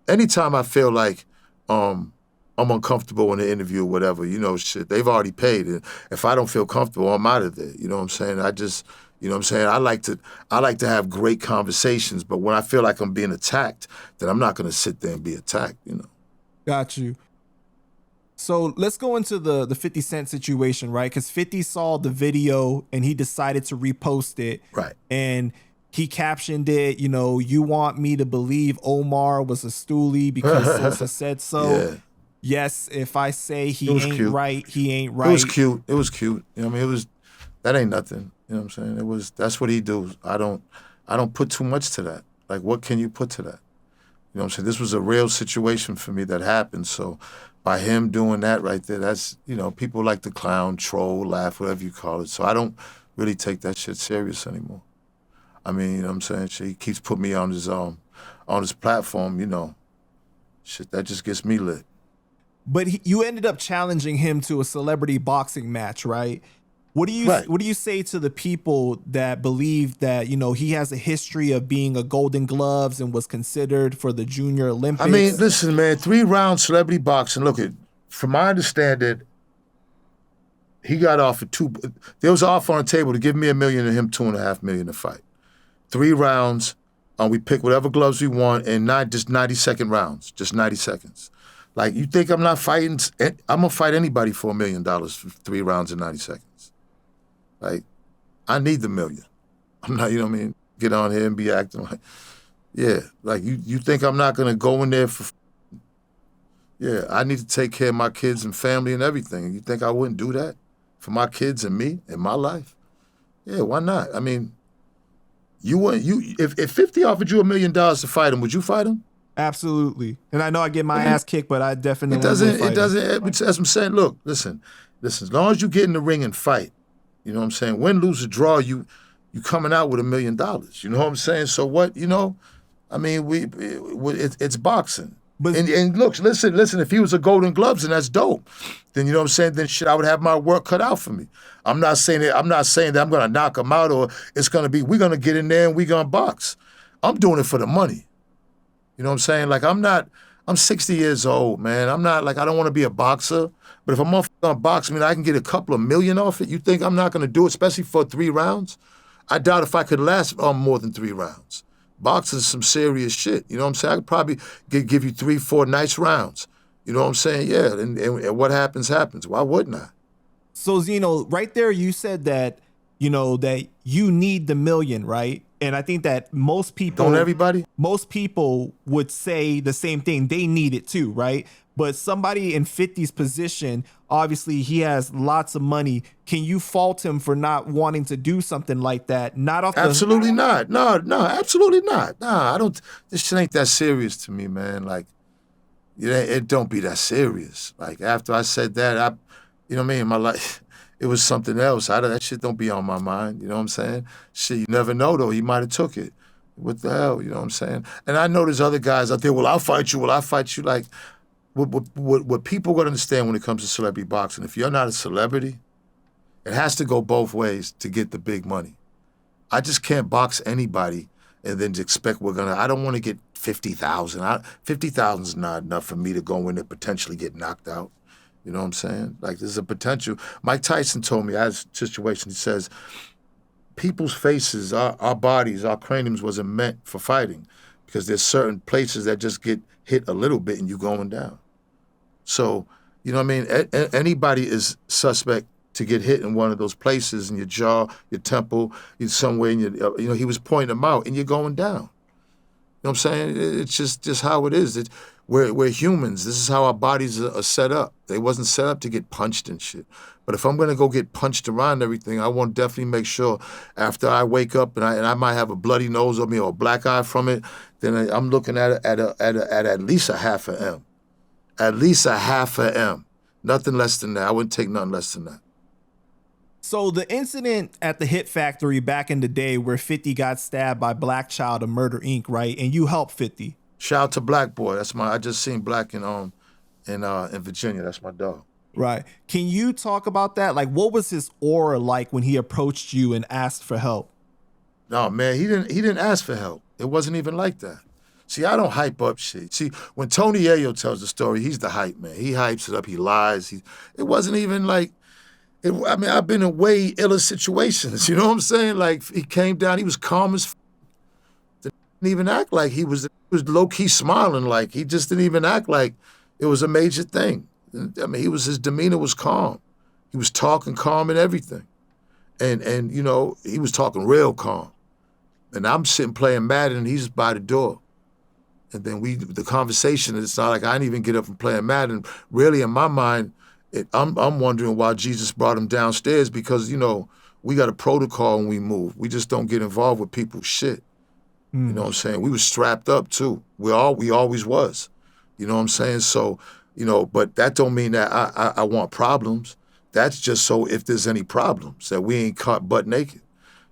anytime I feel like I'm uncomfortable in the interview or whatever, shit, they've already paid. And if I don't feel comfortable, I'm out of there. You know what I'm saying? I just, you know what I'm saying? I like to have great conversations, but when I feel like I'm being attacked, then I'm not going to sit there and be attacked, Got you. So let's go into the 50 Cent situation, right? Because 50 saw the video and he decided to repost it. Right. And he captioned it, you want me to believe Omar was a stoolie because Sosa said so. Yeah. Yes, if I say he ain't cute. Right, he ain't right. It was cute. That ain't nothing. You know what I'm saying? That's what he do. I don't put too much to that. Like, what can you put to that? You know what I'm saying? This was a real situation for me that happened. So by him doing that right there, that's, people like to clown, troll, laugh, whatever you call it. So I don't really take that shit serious anymore. I mean, you know what I'm saying? Shit, he keeps putting me on his platform, you know. Shit, that just gets me lit. But you ended up challenging him to a celebrity boxing match, right? Right. What do you say to the people that believe that, you know, he has a history of being a Golden Gloves and was considered for the Junior Olympics? I mean, listen, man, 3-round celebrity boxing. Look, from my understanding, he got offered there was an offer on the table to give me $1 million and him $2.5 million to fight. 3 rounds, we pick whatever gloves we want, and not just 90-second rounds, just 90 seconds. Like, you think I'm not fighting? I'm gonna fight anybody for $1 million for 3 rounds in 90 seconds. Like, I need the $1 million. I'm not, you know what I mean? Get on here and be acting like, yeah, like you think I'm not gonna go in there for, yeah, I need to take care of my kids and family and everything. You think I wouldn't do that for my kids and me and my life? Yeah, why not? I mean, if 50 offered you $1 million to fight him, would you fight him? Absolutely. And I know I get my ass kicked, but I definitely It doesn't, as I'm saying, look, listen, as long as you get in the ring and fight, you know what I'm saying? Win, lose, or draw, you coming out with $1 million. You know what I'm saying? So what, you know, I mean, it's boxing. And look, listen, if he was a Golden Gloves and that's dope, then you know what I'm saying, then shit, I would have my work cut out for me. I'm not saying that I'm gonna knock him out, or it's gonna be, we're gonna get in there and we're gonna box. I'm doing it for the money. You know what I'm saying? Like, I'm 60 years old, man. I'm not, like, I don't want to be a boxer, but if I'm gonna box, I mean, I can get a couple of million off it. You think I'm not gonna do it, especially for 3 rounds? I doubt if I could last more than 3 rounds. Boxing is some serious shit. You know what I'm saying? I could probably give you 3, 4 nice rounds. You know what I'm saying? Yeah, and what happens, happens. Why wouldn't I? So, Zeno, right there, you said that, you know, that you need the $1 million, right? And I think that most people... Don't everybody? Most people would say the same thing. They need it too, right? But somebody in 50's position, obviously he has lots of money. Can you fault him for not wanting to do something like that? Not off Absolutely not. No, absolutely not. Nah, I don't... This shit ain't that serious to me, man. Like, it don't be that serious. Like, after I said that, you know what I mean? My life... It was something else. That shit don't be on my mind. You know what I'm saying? Shit, you never know, though. He might have took it. What the hell? You know what I'm saying? And I know there's other guys out there, well, I'll fight you. Like, what people got to understand when it comes to celebrity boxing, if you're not a celebrity, it has to go both ways to get the big money. I just can't box anybody and then expect I don't want to get 50,000. 50,000 is not enough for me to go in and potentially get knocked out. You know what I'm saying? Like, there's a potential. Mike Tyson told me, I had a situation, he says, people's faces, our bodies, our craniums wasn't meant for fighting because there's certain places that just get hit a little bit and you going down. So, you know what I mean? Anybody is suspect to get hit in one of those places in your jaw, your temple, somewhere in your, you know, he was pointing them out and you're going down. You know what I'm saying? It's just how it is. We're humans. This is how our bodies are set up. They wasn't set up to get punched and shit. But if I'm gonna go get punched around and everything, I want to definitely make sure after I wake up and I might have a bloody nose on me or a black eye from it, then I'm looking at least a half a M. At least a half a M. Nothing less than that. I wouldn't take nothing less than that. So the incident at the Hit Factory back in the day where 50 got stabbed by Black Child of Murder Inc., right? And you helped 50. Shout out to Black Boy. I just seen Black in Virginia. That's my dog. Right. Can you talk about that? Like, what was his aura like when he approached you and asked for help? No, man, he didn't ask for help. It wasn't even like that. See, I don't hype up shit. See, when Tony Yayo tells the story, he's the hype man. He hypes it up. He lies. It wasn't even like... I mean, I've been in way iller situations. You know what I'm saying? Like, he came down, he was calm as didn't even act like he was low-key smiling. Like, he just didn't even act like it was a major thing. I mean, his demeanor was calm. He was talking calm and everything. And you know, he was talking real calm. And I'm sitting playing Madden and he's by the door. And then the conversation, it's not like I didn't even get up from playing Madden. Really, in my mind, I'm wondering why Jesus brought him downstairs because, you know, we got a protocol when we move. We just don't get involved with people's shit. You know what I'm saying? We was strapped up too. We always was. You know what I'm saying? So, you know, but that don't mean that I want problems. That's just so if there's any problems that we ain't caught butt naked.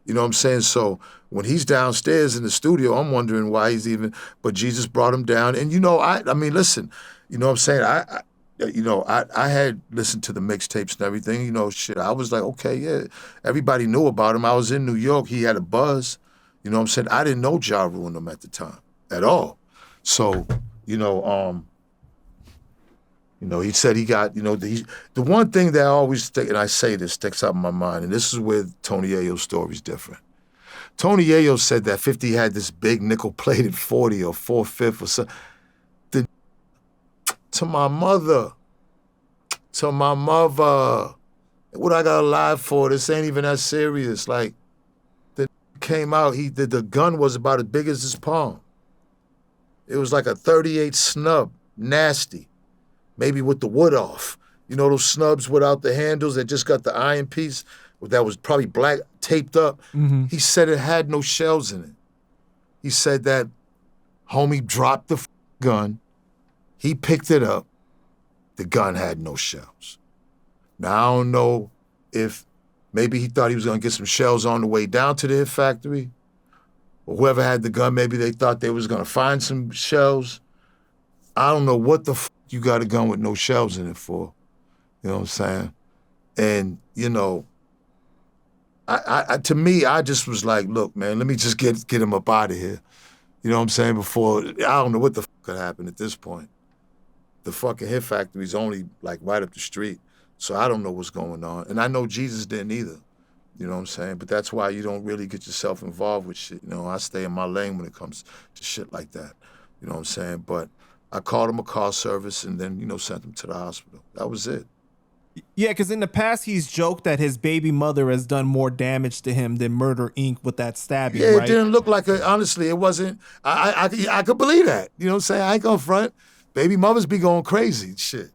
You know what I'm saying? So when he's downstairs in the studio, I'm wondering why he's even, but Jesus brought him down. And I mean, listen, you know what I'm saying? I had listened to the mixtapes and everything, shit. I was like, okay, yeah. Everybody knew about him. I was in New York. He had a buzz. You know what I'm saying? I didn't know Ja Rule him at the time at all. So, he said he got, the one thing that I always think, and I say this, sticks out in my mind, and this is where Tony Yayo's story's different. Tony Yayo said that 50 had this big nickel-plated 40 or 4/5 or something. To my mother, what I got to lie for? This ain't even that serious. Like, the came out, the gun was about as big as his palm. It was like a 38 snub, nasty. Maybe with the wood off. Those snubs without the handles that just got the iron piece that was probably black taped up. Mm-hmm. He said it had no shells in it. He said that homie dropped the gun. He picked it up. The gun had no shells. Now, I don't know if maybe he thought he was going to get some shells on the way down to the hit factory. Or whoever had the gun, maybe they thought they was going to find some shells. I don't know what the you got a gun with no shells in it for. You know what I'm saying? And, to me, I just was like, look, man, let me just get him up out of here. You know what I'm saying? Before, I don't know what the could happen at this point. The fucking hit factory's only like right up the street. So I don't know what's going on. And I know Jesus didn't either. You know what I'm saying? But that's why you don't really get yourself involved with shit. I stay in my lane when it comes to shit like that. You know what I'm saying? But I called him a car service and then, sent him to the hospital. That was it. Yeah, because in the past, he's joked that his baby mother has done more damage to him than Murder, Inc. with that stabbing, yeah, right? It didn't look like it. Honestly, it wasn't. I could believe that. You know what I'm saying? I ain't gonna front. Baby mothers be going crazy. Shit.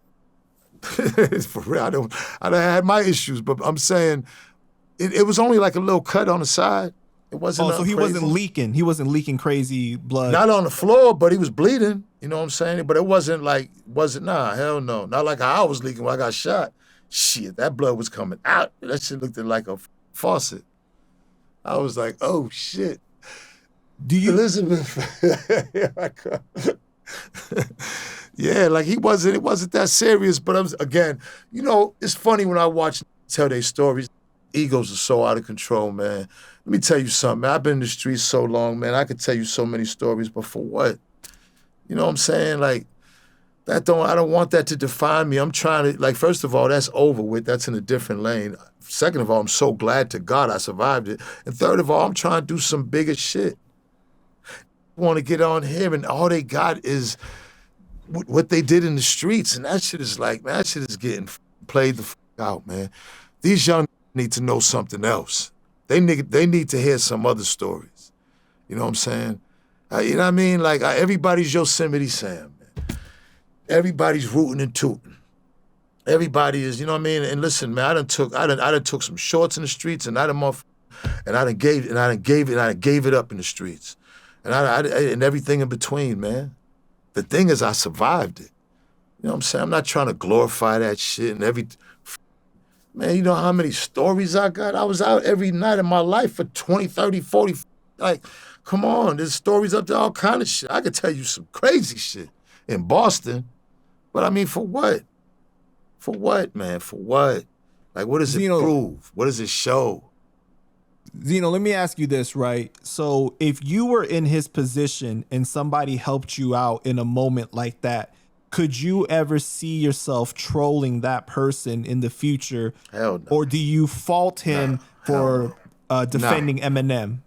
For real, I done had my issues, but I'm saying it was only like a little cut on the side. It wasn't. So he crazy. wasn't leaking. He wasn't leaking crazy blood. Not on the floor, but he was bleeding. You know what I'm saying? But it wasn't hell no. Not like how I was leaking when I got shot. Shit, that blood was coming out. That shit looked like a faucet. I was like, oh shit. Do you, Elizabeth? Yeah, like it wasn't that serious. But again, it's funny when I watch tell their stories. Egos are so out of control, man. Let me tell you something, man. I've been in the streets so long, man. I could tell you so many stories, but for what? You know what I'm saying? Like, I don't want that to define me. I'm trying to, first of all, that's over with. That's in a different lane. Second of all, I'm so glad to God I survived it. And third of all, I'm trying to do some bigger shit. I want to get on here, and all they got is what they did in the streets. And that shit is that shit is getting played the out, man. These young need to know something else. They need to hear some other stories. You know what I'm saying? You know what I mean? Everybody's Yosemite Sam, man. Everybody's rooting and tooting. Everybody is, you know what I mean? And listen, man, I done took some shorts in the streets, and I done gave it up in the streets, and and everything in between, man. The thing is, I survived it. You know what I'm saying? I'm not trying to glorify that shit and man, you know how many stories I got? I was out every night of my life for 20, 30, 40. Come on, there's stories up to all kind of shit. I could tell you some crazy shit in Boston. But I mean, for what? For what, man? For what? What does it prove? What does it show? Zeno, let me ask you this, right? So if you were in his position and somebody helped you out in a moment like that, could you ever see yourself trolling that person in the future? Hell no. Or do you fault him for defending Eminem?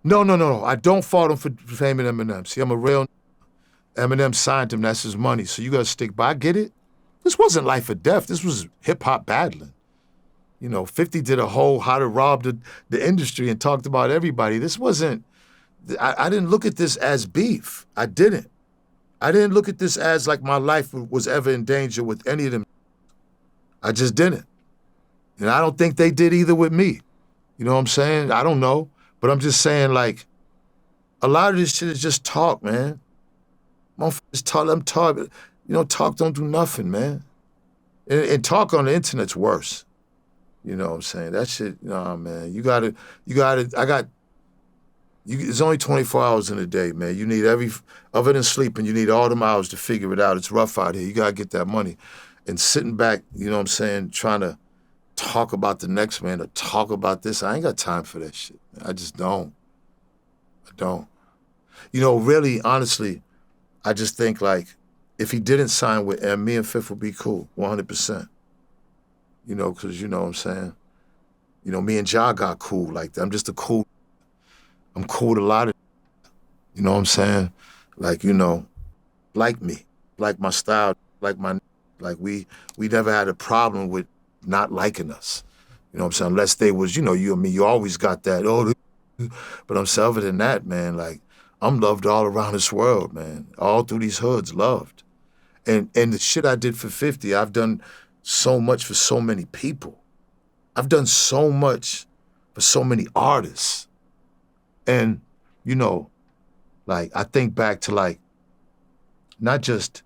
No. I don't fault him for defaming Eminem. See, I'm a real Eminem signed him. That's his money. So you got to stick by. I get it. This wasn't life or death. This was hip-hop battling. 50 did a whole how to rob the industry and talked about everybody. This wasn't, I didn't look at this as beef. I didn't look at this as my life was ever in danger with any of them. I just didn't. And I don't think they did either with me. You know what I'm saying? I don't know. But I'm just saying, a lot of this shit is just talk, man. Motherfuckers talk, talk don't do nothing, man. And talk on the internet's worse. You know what I'm saying? That shit, nah, man. You gotta, it's only 24 hours in a day, man. You need other than sleeping, you need all them hours to figure it out. It's rough out here. You gotta get that money. And sitting back, you know what I'm saying, trying to talk about the next man or talk about this, I ain't got time for that shit. I just don't. I don't. You know, really, honestly, I just think like, if he didn't sign with M, me and Fifth would be cool, 100%. You know, because you know what I'm saying? You know, me and Ja got cool like that. I'm cool with a lot of, you know what I'm saying? Like, you know, like me, like my style, like we never had a problem with not liking us. You know what I'm saying? Unless they was, you know, you and me, you always got that, but I'm saying other than that, man, like, I'm loved all around this world, man. All through these hoods, loved. And the shit I did for 50, I've done so much for so many people. I've done so much for so many artists. And, you know, like, I think back to, like, not just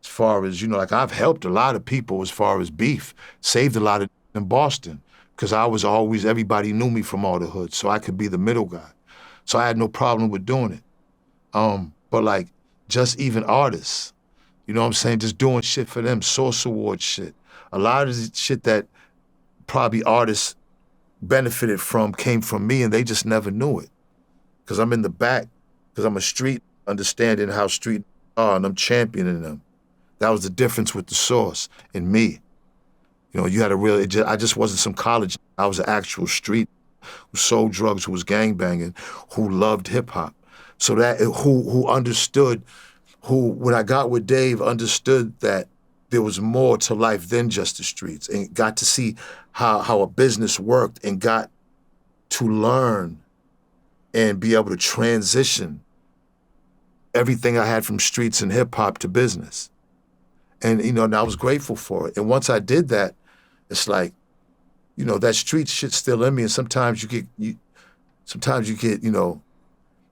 as far as, you know, like, I've helped a lot of people as far as beef, saved a lot of in Boston, because I was always, everybody knew me from all the hoods, so I could be the middle guy. So I had no problem with doing it. But, like, just even artists, you know what I'm saying, just doing shit for them, Source Award shit. A lot of the shit that probably artists benefited from came from me, and they just never knew it. Because I'm in the back, because I'm a street, understanding how street are, and I'm championing them. That was the difference with the Source and me. You know, you had I just wasn't some college. I was an actual street who sold drugs, who was gangbanging, who loved hip hop. So that, who understood, when I got with Dave, understood that there was more to life than just the streets, and got to see how a business worked, and got to learn and be able to transition everything I had from streets and hip hop to business. And, you know, and I was grateful for it. And once I did that, it's like, you know, that street shit's still in me. And sometimes you get, you know,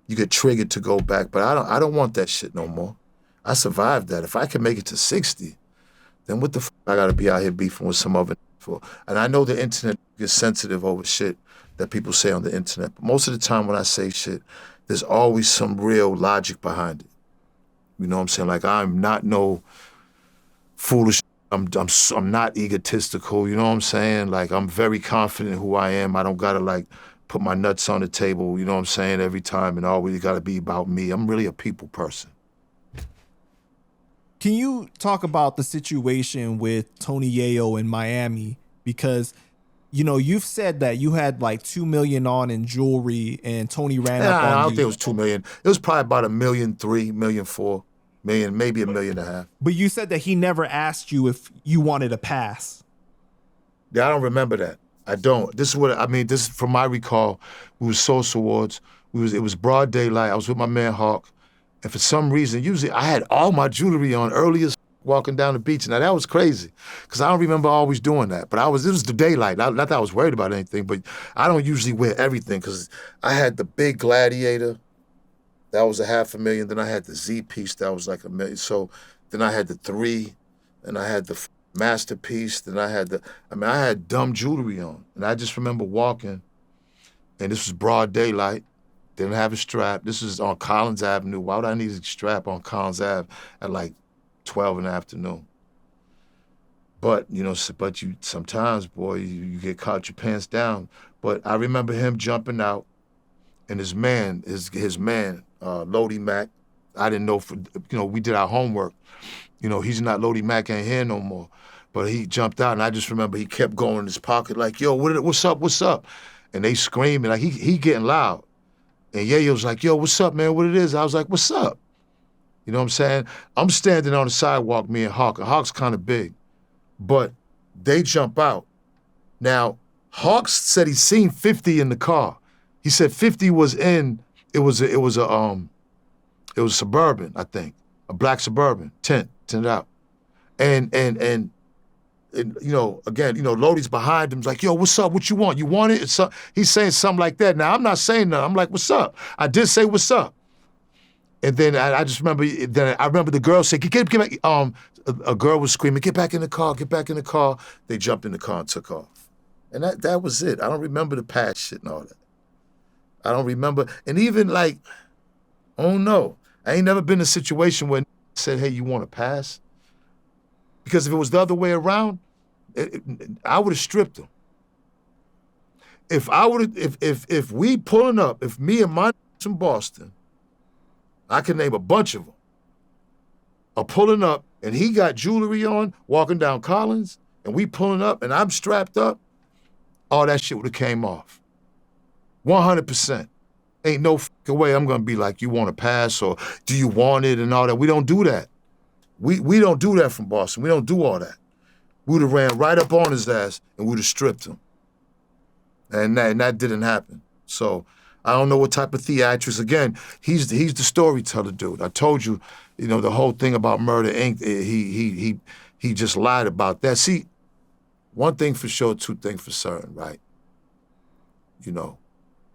you get triggered to go back, but I don't want that shit no more. I survived that. If I can make it to 60, then what the fuck I gotta be out here beefing with some other for? And I know the internet gets sensitive over shit that people say on the internet, but most of the time when I say shit, there's always some real logic behind it. You know what I'm saying? Like, I'm not no foolish. I'm not egotistical. You know what I'm saying? Like, I'm very confident in who I am. I don't gotta, like, put my nuts on the table, you know what I'm saying, every time, and always gotta be about me. I'm really a people person. Can you talk about the situation with Tony Yayo in Miami? Because, you know, you've said that you had like $2 million on in jewelry, and Tony ran up on you. I don't think it was 2 million. It was probably about $1.3 million, $1.4 million, maybe $1.5 million. But you said that he never asked you if you wanted a pass. Yeah, I don't remember that. I don't. This is from my recall. We was Source Awards. It was broad daylight. I was with my man Hawk. And for some reason, usually I had all my jewelry on early as walking down the beach. Now that was crazy, because I don't remember always doing that. But it was the daylight. Not that I was worried about anything, but I don't usually wear everything, because I had the big Gladiator. That was $500,000. Then I had the Z piece. That was like $1 million. So then I had the 3, and I had the Masterpiece. Then I had I had dumb jewelry on. And I just remember walking, and this was broad daylight. Didn't have a strap. This is on Collins Avenue. Why would I need a strap on Collins Ave at like 12 in the afternoon? But, you know, you sometimes, boy, you get caught your pants down. But I remember him jumping out, and his man, Lodi Mac, I didn't know, we did our homework. You know, he's not, Lodi Mac ain't here no more. But he jumped out, and I just remember he kept going in his pocket like, yo, what's up? And they screaming, like, he getting loud. And Yayo's like, yo, what's up, man? What it is? I was like, what's up? You know what I'm saying? I'm standing on the sidewalk, me and Hawk. And Hawk's kind of big. But they jump out. Now, Hawk said he seen 50 in the car. He said 50 was in, it was a Suburban, I think. A black Suburban, tinted out. And you know, again, you know, Lodi's behind him, like, yo, what's up? What you want? You want it? He's saying something like that. Now, I'm not saying nothing. I'm like, what's up? I did say, what's up? And then I just remember, the girl said, get back. A girl was screaming, get back in the car, get back in the car. They jumped in the car and took off. And that was it. I don't remember the past shit and all that. I don't remember. And even like, oh no, I ain't never been in a situation where said, hey, you want to pass? Because if it was the other way around, I would have stripped him. If I would, if we pulling up, if me and my from Boston, I can name a bunch of them, are pulling up and he got jewelry on, walking down Collins, and we pulling up and I'm strapped up, all that shit would have came off. 100%. Ain't no fucking way I'm gonna be like, you want to pass or do you want it and all that. We don't do that. We don't do that from Boston. We don't do all that. We would have ran right up on his ass and we would have stripped him. And that didn't happen. So I don't know what type of theatrics. Again, he's the storyteller dude. I told you, the whole thing about Murder Inc. He just lied about that. See, one thing for sure, two things for certain, right?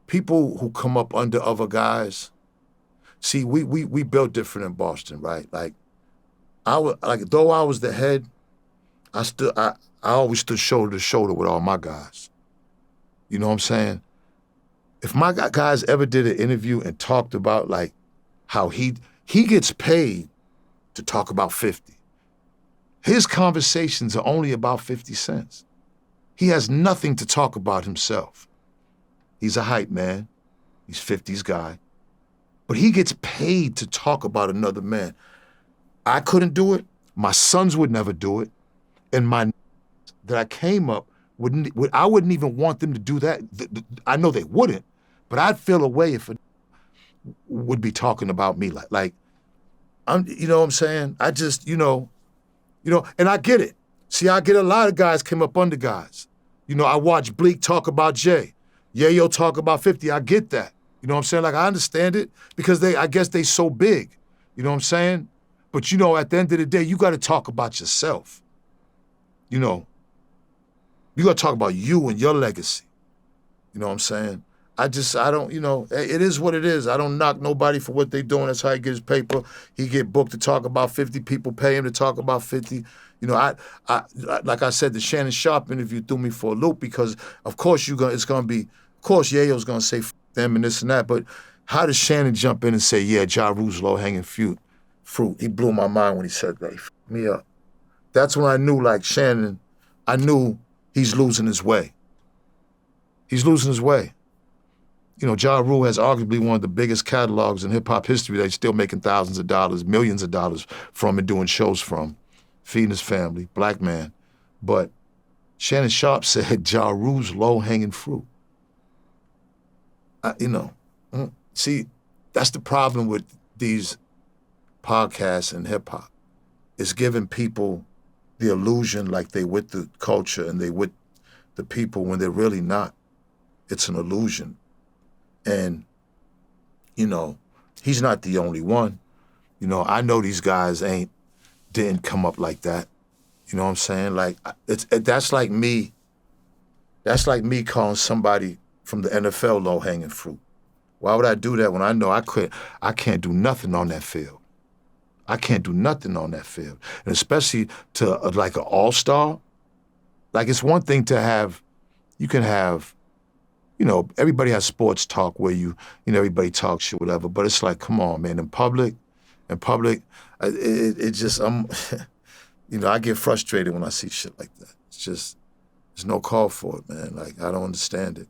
People who come up under other guys. See, we built different in Boston, right? Like though I was the head, I always stood shoulder to shoulder with all my guys. You know what I'm saying? If my guys ever did an interview and talked about like how he gets paid to talk about 50. His conversations are only about 50 cents. He has nothing to talk about himself. He's a hype man. He's 50's guy. But he gets paid to talk about another man. I couldn't do it. My sons would never do it. And my that I came up, I wouldn't even want them to do that. I know they wouldn't, but I'd feel a way if it would be talking about me like I'm, you know what I'm saying? I just, and I get it. See, I get a lot of guys came up under guys. I watch Bleak talk about Jay. Yayo talk about 50. I get that. You know what I'm saying? Like, I understand it because I guess they so big. You know what I'm saying? But, at the end of the day, you got to talk about yourself. You got to talk about you and your legacy. You know what I'm saying? I don't, it is what it is. I don't knock nobody for what they doing. That's how he get his paper. He get booked to talk about 50. People pay him to talk about 50. I like I said, the Shannon Sharpe interview threw me for a loop because, of course, it's going to be, of course, Yayo's going to say them and this and that. But how does Shannon jump in and say, yeah, Ja Rule's low-hanging fruit? He blew my mind when he said that. He f***ed me up. That's when I knew, like, Shannon, I knew he's losing his way. He's losing his way. Ja Rule has arguably one of the biggest catalogs in hip-hop history that he's still making thousands of dollars, millions of dollars from and doing shows from, feeding his family, black man. But Shannon Sharpe said Ja Rule's low-hanging fruit. See, that's the problem with these podcasts and hip-hop. It's giving people the illusion like they with the culture and they with the people when they're really not. It's an illusion. And, he's not the only one. I know these guys didn't come up like that. You know what I'm saying? Like, that's like me calling somebody from the NFL low-hanging fruit. Why would I do that when I know I can't do nothing on that field? I can't do nothing on that field. And especially to like an all-star, like it's one thing to have, you can have, everybody has sports talk where everybody talks shit, whatever, but it's like, come on, man, in public, it just, I get frustrated when I see shit like that. It's just, there's no call for it, man. Like, I don't understand it.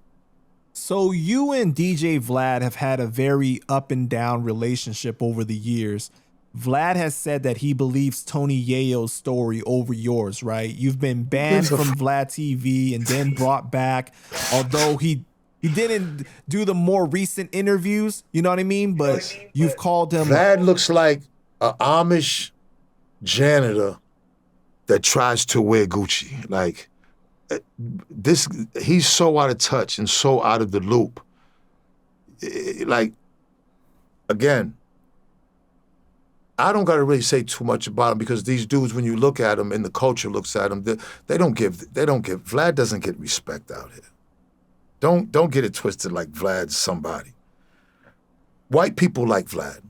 So you and DJ Vlad have had a very up and down relationship over the years. Vlad has said that he believes Tony Yayo's story over yours, right? You've been banned from Vlad TV and then brought back, although he didn't do the more recent interviews, you know what I mean? But you've called him... Vlad looks like an Amish janitor that tries to wear Gucci. Like, he's so out of touch and so out of the loop. Like, again, I don't gotta really say too much about him because these dudes, when you look at them and the culture looks at them, Vlad doesn't get respect out here. Don't get it twisted like Vlad's somebody. White people like Vlad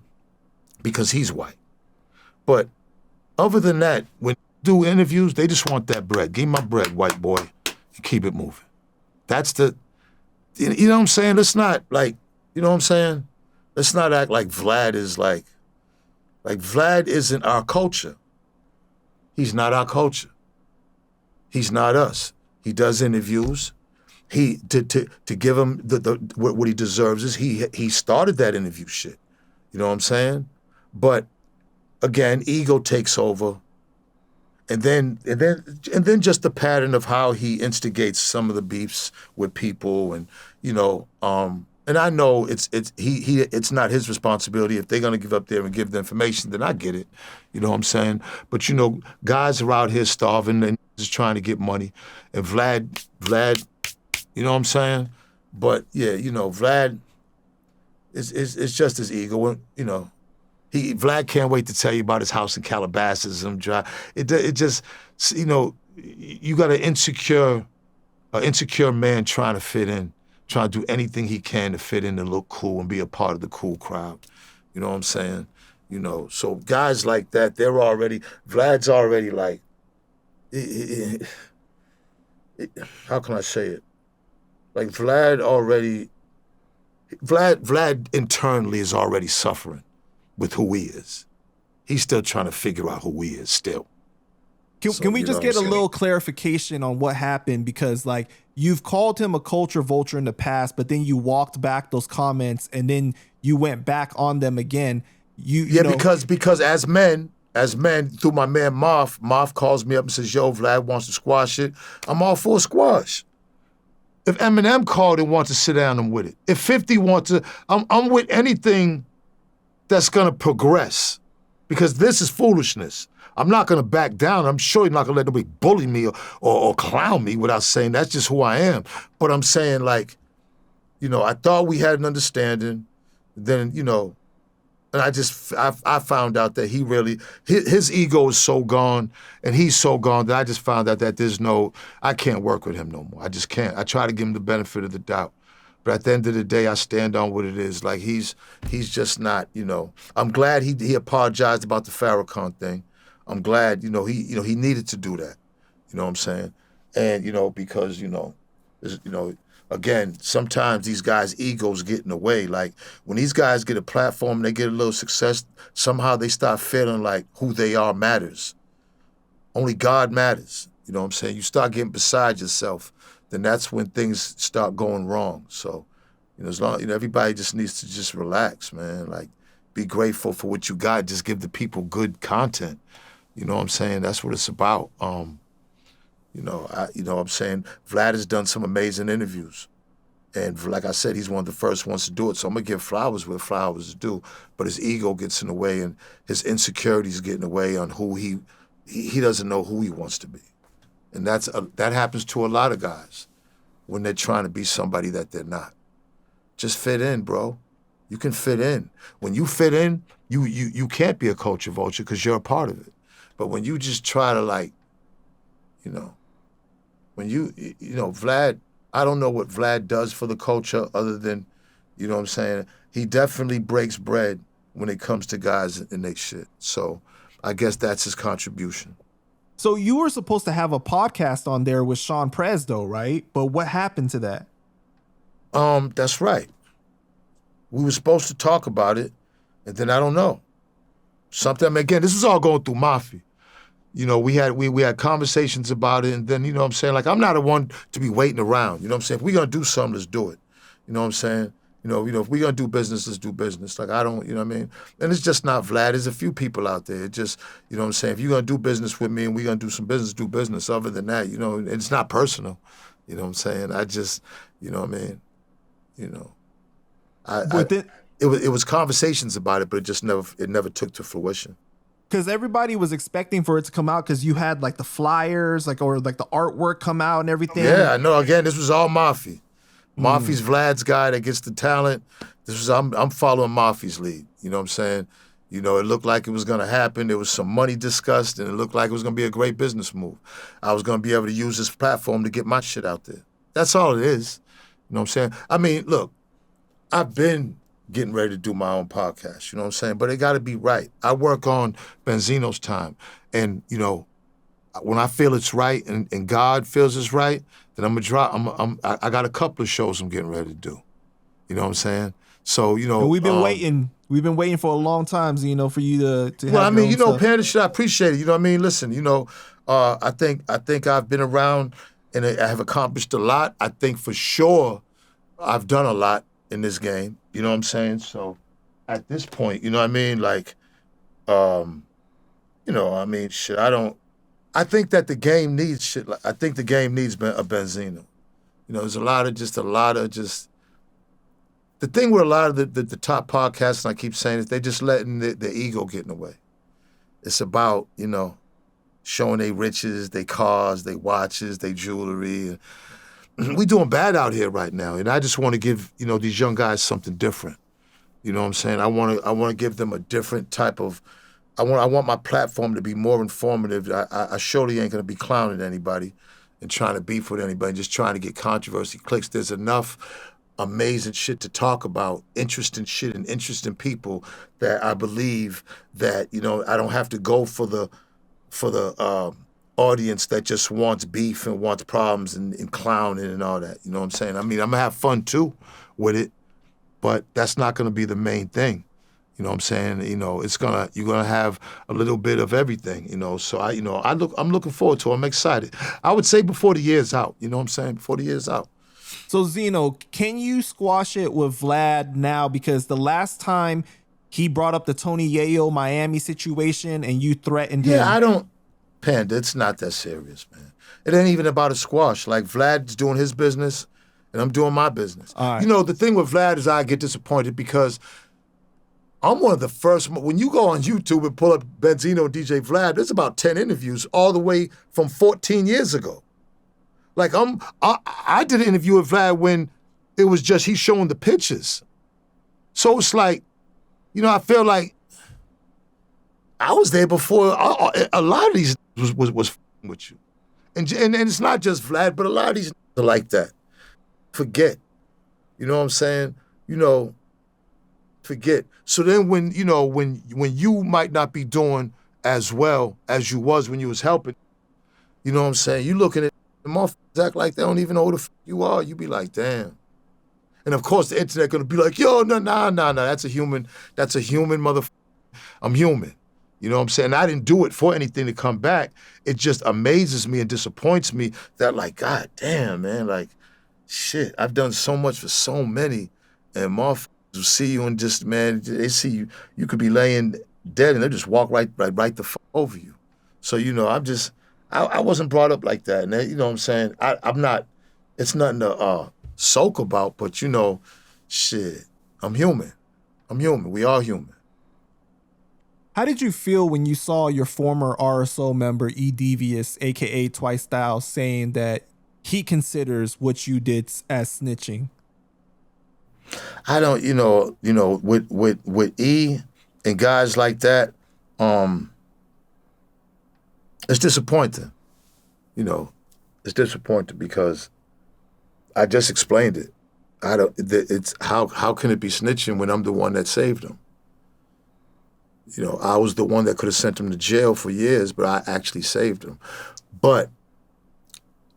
because he's white. But other than that, when you do interviews, they just want that bread. Give me my bread, white boy, and keep it moving. That's the, you know what I'm saying? Let's not like, you know what I'm saying? Let's not act like Vlad is like Vlad isn't our culture. He's not our culture. He's not us. He does interviews. He to give him what he deserves is he started that interview shit. You know what I'm saying? But again, ego takes over. And then just the pattern of how he instigates some of the beefs with people, and you know, and I know it's not his responsibility. If they're gonna give up there and give the information, then I get it. You know what I'm saying? But you know, guys are out here starving and just trying to get money. And Vlad, you know what I'm saying? But yeah, you know, Vlad is just his ego, you know. Vlad can't wait to tell you about his house in Calabasas. It just, you know, you got an insecure man trying to fit in, trying to do anything he can to fit in and look cool and be a part of the cool crowd. You know what I'm saying? You know, so guys like that, Vlad's already like, how can I say it? Like Vlad internally is already suffering with who he is. He's still trying to figure out who he is still. Can we just get a little clarification on what happened? Because like you've called him a culture vulture in the past, but then you walked back those comments and then you went back on them again. You know, because as men, through my man Moff calls me up and says, yo, Vlad wants to squash it. I'm all for a squash. If Eminem called and wants to sit down, I'm with it. If 50 wants to, I'm with anything that's gonna progress, because this is foolishness. I'm not gonna back down. I'm sure you're not gonna let nobody bully me or clown me without saying that's just who I am. But I'm saying, like, you know, I thought we had an understanding. Then, you know, and I found out that he really, his ego is so gone and he's so gone that I just found out that I can't work with him no more. I just can't. I try to give him the benefit of the doubt. But at the end of the day, I stand on what it is. Like he's just not, you know. I'm glad he apologized about the Farrakhan thing. I'm glad, you know, he needed to do that. You know what I'm saying? And you know, because again, sometimes these guys' egos get in the way. Like when these guys get a platform and they get a little success, somehow they start feeling like who they are matters. Only God matters. You know what I'm saying? You start getting beside yourself, then that's when things start going wrong. So, you know, everybody just needs to just relax, man. Like, be grateful for what you got. Just give the people good content. You know what I'm saying? That's what it's about. You know what I'm saying? Vlad has done some amazing interviews. And like I said, he's one of the first ones to do it. So I'm gonna give flowers where flowers is due. But his ego gets in the way and his insecurities get in the way on who he doesn't know who he wants to be. And that happens to a lot of guys when they're trying to be somebody that they're not. Just fit in, bro. You can fit in. When you fit in, you can't be a culture vulture because you're a part of it. But when you just try to, like, you know, when you know, Vlad, I don't know what Vlad does for the culture other than, you know what I'm saying? He definitely breaks bread when it comes to guys and they shit. So I guess that's his contribution. So you were supposed to have a podcast on there with Sean Prez though, right? But what happened to that? That's right. We were supposed to talk about it, and then I don't know. Something, again, this was all going through Mafia. You know, we had conversations about it, and then, you know what I'm saying? Like, I'm not the one to be waiting around. You know what I'm saying? If we're gonna do something, let's do it. You know what I'm saying? You know, if we're gonna do business, let's do business. Like, I don't, you know what I mean? And it's just not Vlad. There's a few people out there. It just, you know what I'm saying? If you're gonna do business with me and we're gonna do some business, do business. Other than that, you know, it's not personal. You know what I'm saying? I just, you know what I mean? You know, it was conversations about it, but it never took to fruition. Because everybody was expecting for it to come out because you had like the flyers, or the artwork come out and everything. Yeah, I know. Again, this was all Mafia. Mafi's Vlad's guy that gets the talent. I'm following Mafi's lead. You know what I'm saying? You know, it looked like it was gonna happen. There was some money discussed, and it looked like it was gonna be a great business move. I was gonna be able to use this platform to get my shit out there. That's all it is. You know what I'm saying? I mean, look, I've been getting ready to do my own podcast, you know what I'm saying? But it gotta be right. I work on Benzino's time, and, you know, when I feel it's right and God feels it's right, then I'm gonna drop. I got a couple of shows I'm getting ready to do. You know what I'm saying? So And we've been waiting. We've been waiting for a long time, Zeno, for you to well, I have your mean, own stuff. Panda shit, I appreciate it. You know what I mean? Listen, I think I've been around and I have accomplished a lot. I think for sure I've done a lot in this game. You know what I'm saying? So at this point, you know what I mean? Like, I mean, shit, I think that the game needs shit. I think the game needs a Benzino. There's a lot of the thing with a lot of the top podcasts, and I keep saying it, they just letting their ego get in the way. It's about, showing their riches, their cars, their watches, their jewelry. We doing bad out here right now, and I just want to give, these young guys something different. You know what I'm saying? I want to give them a different type of. I want my platform to be more informative. I surely ain't gonna be clowning anybody and trying to beef with anybody, just trying to get controversy clicks. There's enough amazing shit to talk about, interesting shit and interesting people that I believe that, I don't have to go for the audience that just wants beef and wants problems and clowning and all that. You know what I'm saying? I mean, I'm gonna have fun too with it, but that's not gonna be the main thing. You know what I'm saying? You're gonna have a little bit of everything, So I'm looking forward to it. I'm excited. I would say before the year's out, you know what I'm saying? Before the year's out. So Zeno, can you squash it with Vlad now? Because the last time he brought up the Tony Yayo Miami situation and you threatened him. Yeah, I don't, Panda, it's not that serious, man. It ain't even about a squash. Like, Vlad's doing his business and I'm doing my business. All right. The thing with Vlad is I get disappointed because I'm one of the first. When you go on YouTube and pull up Benzino DJ Vlad, there's about 10 interviews all the way from 14 years ago. Like, I did an interview with Vlad when it was just he's showing the pictures. So it's like, I feel like I was there before a lot of these was with you. And it's not just Vlad, but a lot of these are like that. Forget. You know what I'm saying? Forget. So then when you might not be doing as well as you was when you was helping, you know what I'm saying? You looking at the motherfuckers act like they don't even know who the you are. You be like, damn. And of course the internet gonna be like, yo, no, that's a human motherfucker. I'm human. You know what I'm saying? I didn't do it for anything to come back. It just amazes me and disappoints me that, like, God damn, man, like, shit, I've done so much for so many, and motherfuckers will see you and just, man, they see you. You could be laying dead and they just walk right the fuck over you. So, I wasn't brought up like that. And you know what I'm saying? I'm not, it's nothing to sulk about, but shit, I'm human. We are human. How did you feel when you saw your former RSO member E Devious, aka Twice Styles, saying that he considers what you did as snitching? I don't, with E and guys like that, it's disappointing. It's disappointing because I just explained it. It's how can it be snitching when I'm the one that saved him? I was the one that could have sent him to jail for years, but I actually saved him. But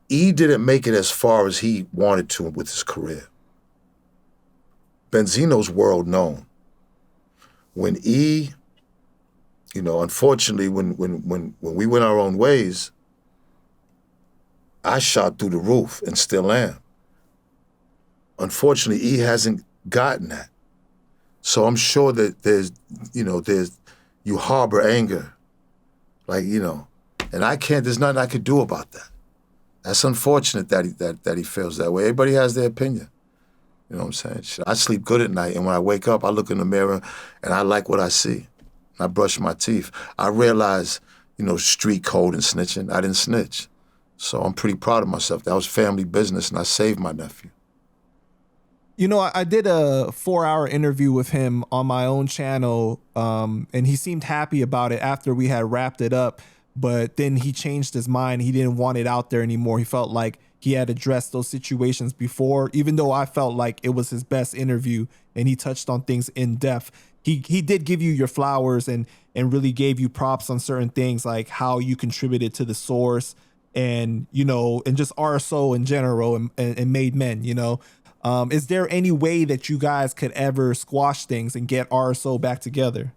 E didn't make it as far as he wanted to with his career. Benzino's world known. When E, unfortunately, when we went our own ways, I shot through the roof and still am. Unfortunately, E hasn't gotten that. So I'm sure that there's you harbor anger, like, and there's nothing I could do about that. That's unfortunate that he feels that way. Everybody has their opinion. You know what I'm saying? I sleep good at night, and when I wake up, I look in the mirror, and I like what I see. I brush my teeth. I realize, street code and snitching. I didn't snitch. So I'm pretty proud of myself. That was family business, and I saved my nephew. I did a 4-hour interview with him on my own channel, and he seemed happy about it after we had wrapped it up. but then he changed his mind. He didn't want it out there anymore. He felt like he had addressed those situations before, even though I felt like it was his best interview and he touched on things in depth. He did give you your flowers and really gave you props on certain things, like how you contributed to the source and, you know, and just RSO in general and Made Men, you know. Is there any way that you guys could ever squash things and get RSO back together?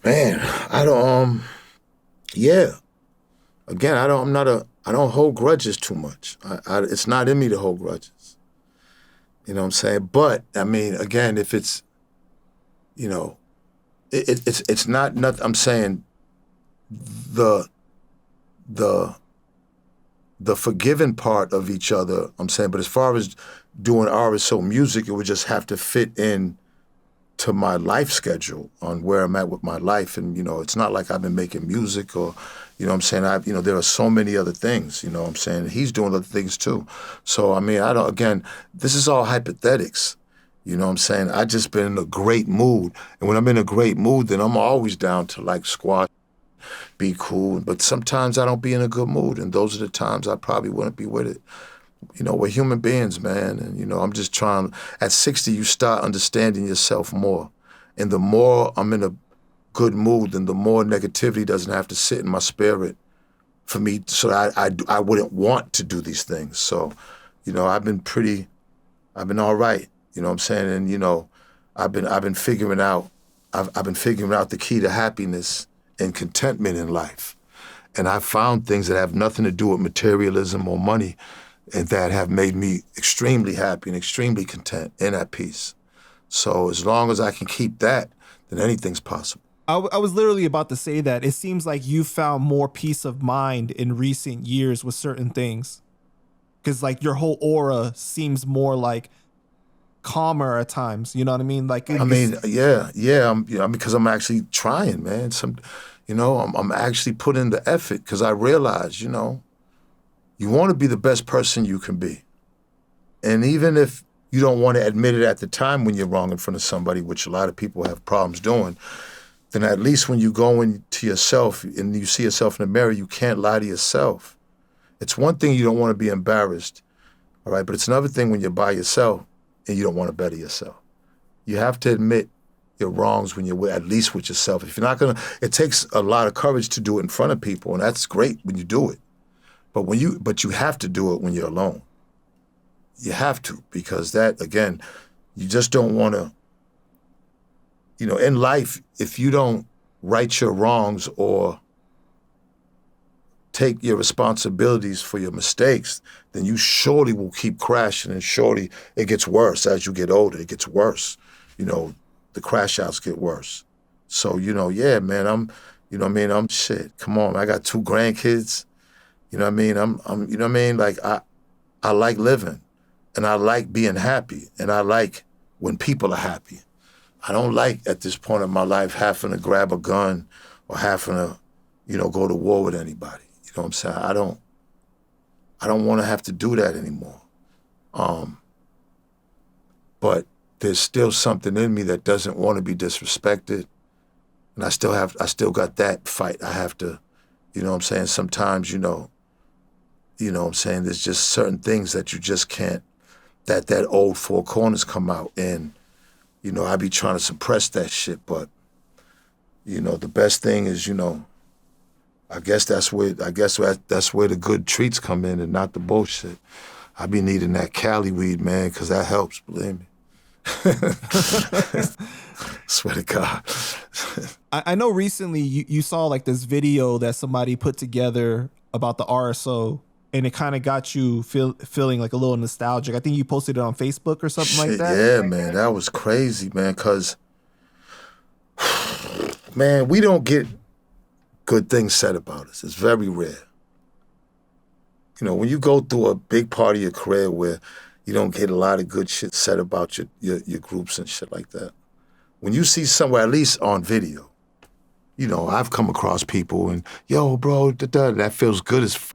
Man, I don't. Yeah. Again, I don't hold grudges too much. It's not in me to hold grudges. You know what I'm saying? But I mean, again, if it's, you know, it's not nothing. I'm saying the forgiving part of each other. I'm saying, but as far as doing RSO music, it would just have to fit in to my life schedule on where I'm at with my life. And, you know, it's not like I've been making music or, you know what I'm saying? There are so many other things, you know what I'm saying? He's doing other things too. So, I mean, again, this is all hypothetics. You know what I'm saying? I just been in a great mood. And when I'm in a great mood, then I'm always down to like squash, be cool. But sometimes I don't be in a good mood. And those are the times I probably wouldn't be with it. You know, we're human beings, man. And, you know, I'm just trying. At 60, you start understanding yourself more. And the more I'm in a good mood, then the more negativity doesn't have to sit in my spirit for me. So I wouldn't want to do these things. So, you know, I've been all right. You know what I'm saying? And, you know, I've been figuring out the key to happiness and contentment in life. And I've found things that have nothing to do with materialism or money and that have made me extremely happy and extremely content and at peace. So as long as I can keep that, then anything's possible. I was literally about to say that. It seems like you found more peace of mind in recent years with certain things. Because, like, your whole aura seems more, like, calmer at times. You know what I mean? Like, I mean, yeah. Because I'm actually trying, man. I'm actually putting the effort because I realize, you know, you want to be the best person you can be. And even if you don't want to admit it at the time when you're wrong in front of somebody, which a lot of people have problems doing, then at least when you go into yourself and you see yourself in the mirror, you can't lie to yourself. It's one thing you don't want to be embarrassed, all right? But it's another thing when you're by yourself and you don't want to better yourself. You have to admit your wrongs when you're at least with yourself. If you're not gonna, it takes a lot of courage to do it in front of people, and that's great when you do it. But you have to do it when you're alone. You have to, because that, again, you just don't want to, you know, in life, if you don't right your wrongs or take your responsibilities for your mistakes, then you surely will keep crashing, and surely it gets worse as you get older. It gets worse. You know, the crash outs get worse. So, you know, yeah, man, I'm shit. Come on, I got 2 grandkids. You know what I mean? I'm you know what I mean? Like, I like living, and I like being happy, and I like when people are happy. I don't like, at this point in my life, having to grab a gun or having to, you know, go to war with anybody. You know what I'm saying? I don't want to have to do that anymore. But there's still something in me that doesn't want to be disrespected. And I still got that fight. I have to, you know what I'm saying? Sometimes, you know what I'm saying? There's just certain things that you just can't, that old 4 corners come out. And, you know, I be trying to suppress that shit, but, you know, the best thing is, you know, I guess that's where the good treats come in and not the bullshit. I be needing that Cali weed, man, because that helps, believe me. Swear to God. I know recently you saw like this video that somebody put together about the RSO, and it kind of got you feeling like a little nostalgic. I think you posted it on Facebook or something like that. Yeah, man, that was crazy, man, because, man, we don't get good things said about us. It's very rare. You know, when you go through a big part of your career where you don't get a lot of good shit said about your groups and shit like that. When you see somewhere, at least on video, you know, I've come across people and, yo, bro, that feels good as f.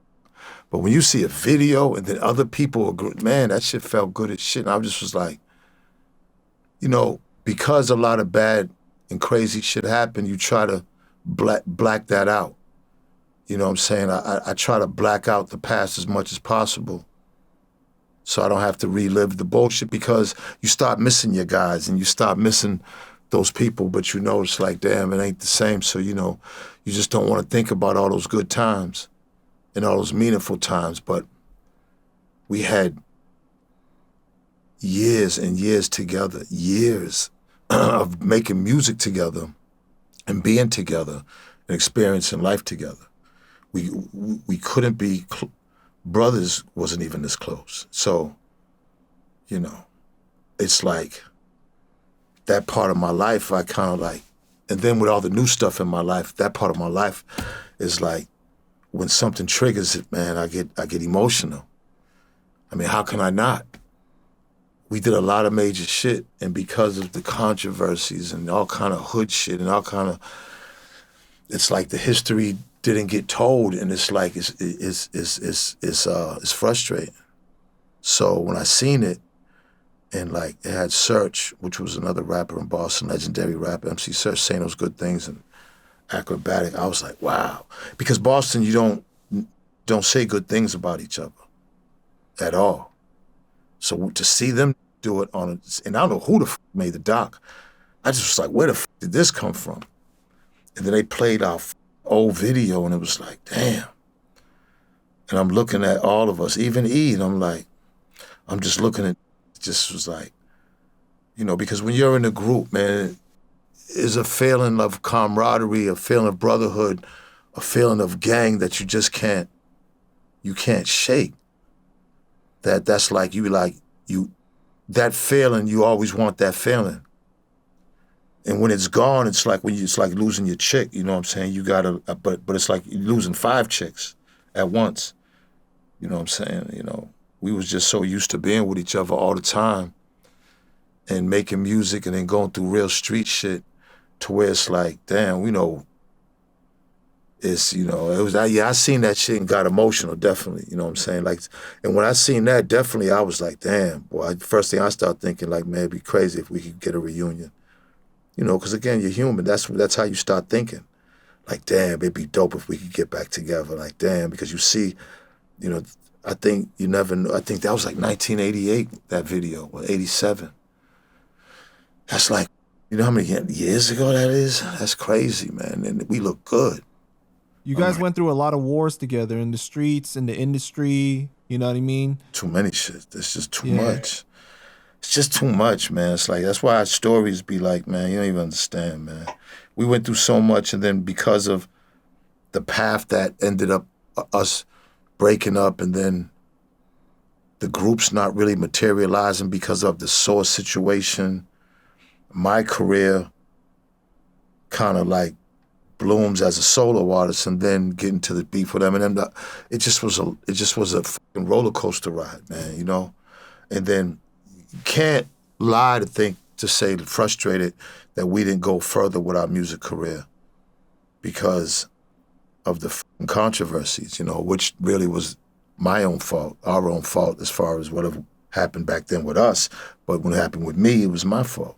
But when you see a video and then other people agree, man, that shit felt good as shit. And I just was like, you know, because a lot of bad and crazy shit happened, you try to black that out. You know what I'm saying? I try to black out the past as much as possible so I don't have to relive the bullshit, because you start missing your guys and you start missing those people, but you know it's like, damn, it ain't the same. So, you know, you just don't want to think about all those good times and all those meaningful times. But we had years and years together, years of making music together and being together and experiencing life together. We couldn't be brothers, wasn't even this close. So, you know, it's like that part of my life I kind of like, and then with all the new stuff in my life, that part of my life is like, when something triggers it, man, I get emotional. I mean, how can I not? We did a lot of major shit, and because of the controversies and all kind of hood shit and all kind of, it's like the history didn't get told, and it's like it's frustrating. So when I seen it, and like it had Search, which was another rapper in Boston, legendary rapper, MC Search, saying those good things and acrobatic, I was like, wow. Because Boston, you don't say good things about each other at all. So to see them do it and I don't know who the made the doc. I just was like, where the did this come from? And then they played our old video, and it was like, damn. And I'm looking at all of us, even E, and I'm just looking at, just was like, you know, because when you're in a group, man, is a feeling of camaraderie, a feeling of brotherhood, a feeling of gang that you just can't shake. That's like that feeling, you always want that feeling. And when it's gone, it's like it's like losing your chick, you know what I'm saying? You gotta, but it's like you're losing 5 chicks at once. You know what I'm saying? You know, we was just so used to being with each other all the time and making music and then going through real street shit to where it's like, damn, you know, it's, you know, it was, I seen that shit and got emotional, definitely, you know what I'm saying? Like, and when I seen that, definitely I was like, damn, boy, first thing I started thinking, like, man, it'd be crazy if we could get a reunion. You know, because again, you're human. That's how you start thinking. Like, damn, it'd be dope if we could get back together. Like, damn, because you see, you know, I think you never know. I think that was like 1988, that video, or 87. That's like, you know how many years ago that is? That's crazy, man. And we look good. You guys went through a lot of wars together in the streets, in the industry. You know what I mean? Too many shit. It's just too much. It's just too much, man. It's like, that's why our stories be like, man, you don't even understand, man. We went through so much, and then because of the path that ended up us breaking up, and then the group's not really materializing because of the Source situation, my career kind of like blooms as a solo artist, and then getting to the beef with Eminem. It just was a fucking roller coaster ride, man, you know? And then you can't lie to say frustrated that we didn't go further with our music career because of the controversies, you know, which really was my own fault, our own fault as far as whatever happened back then with us. But when it happened with me, it was my fault.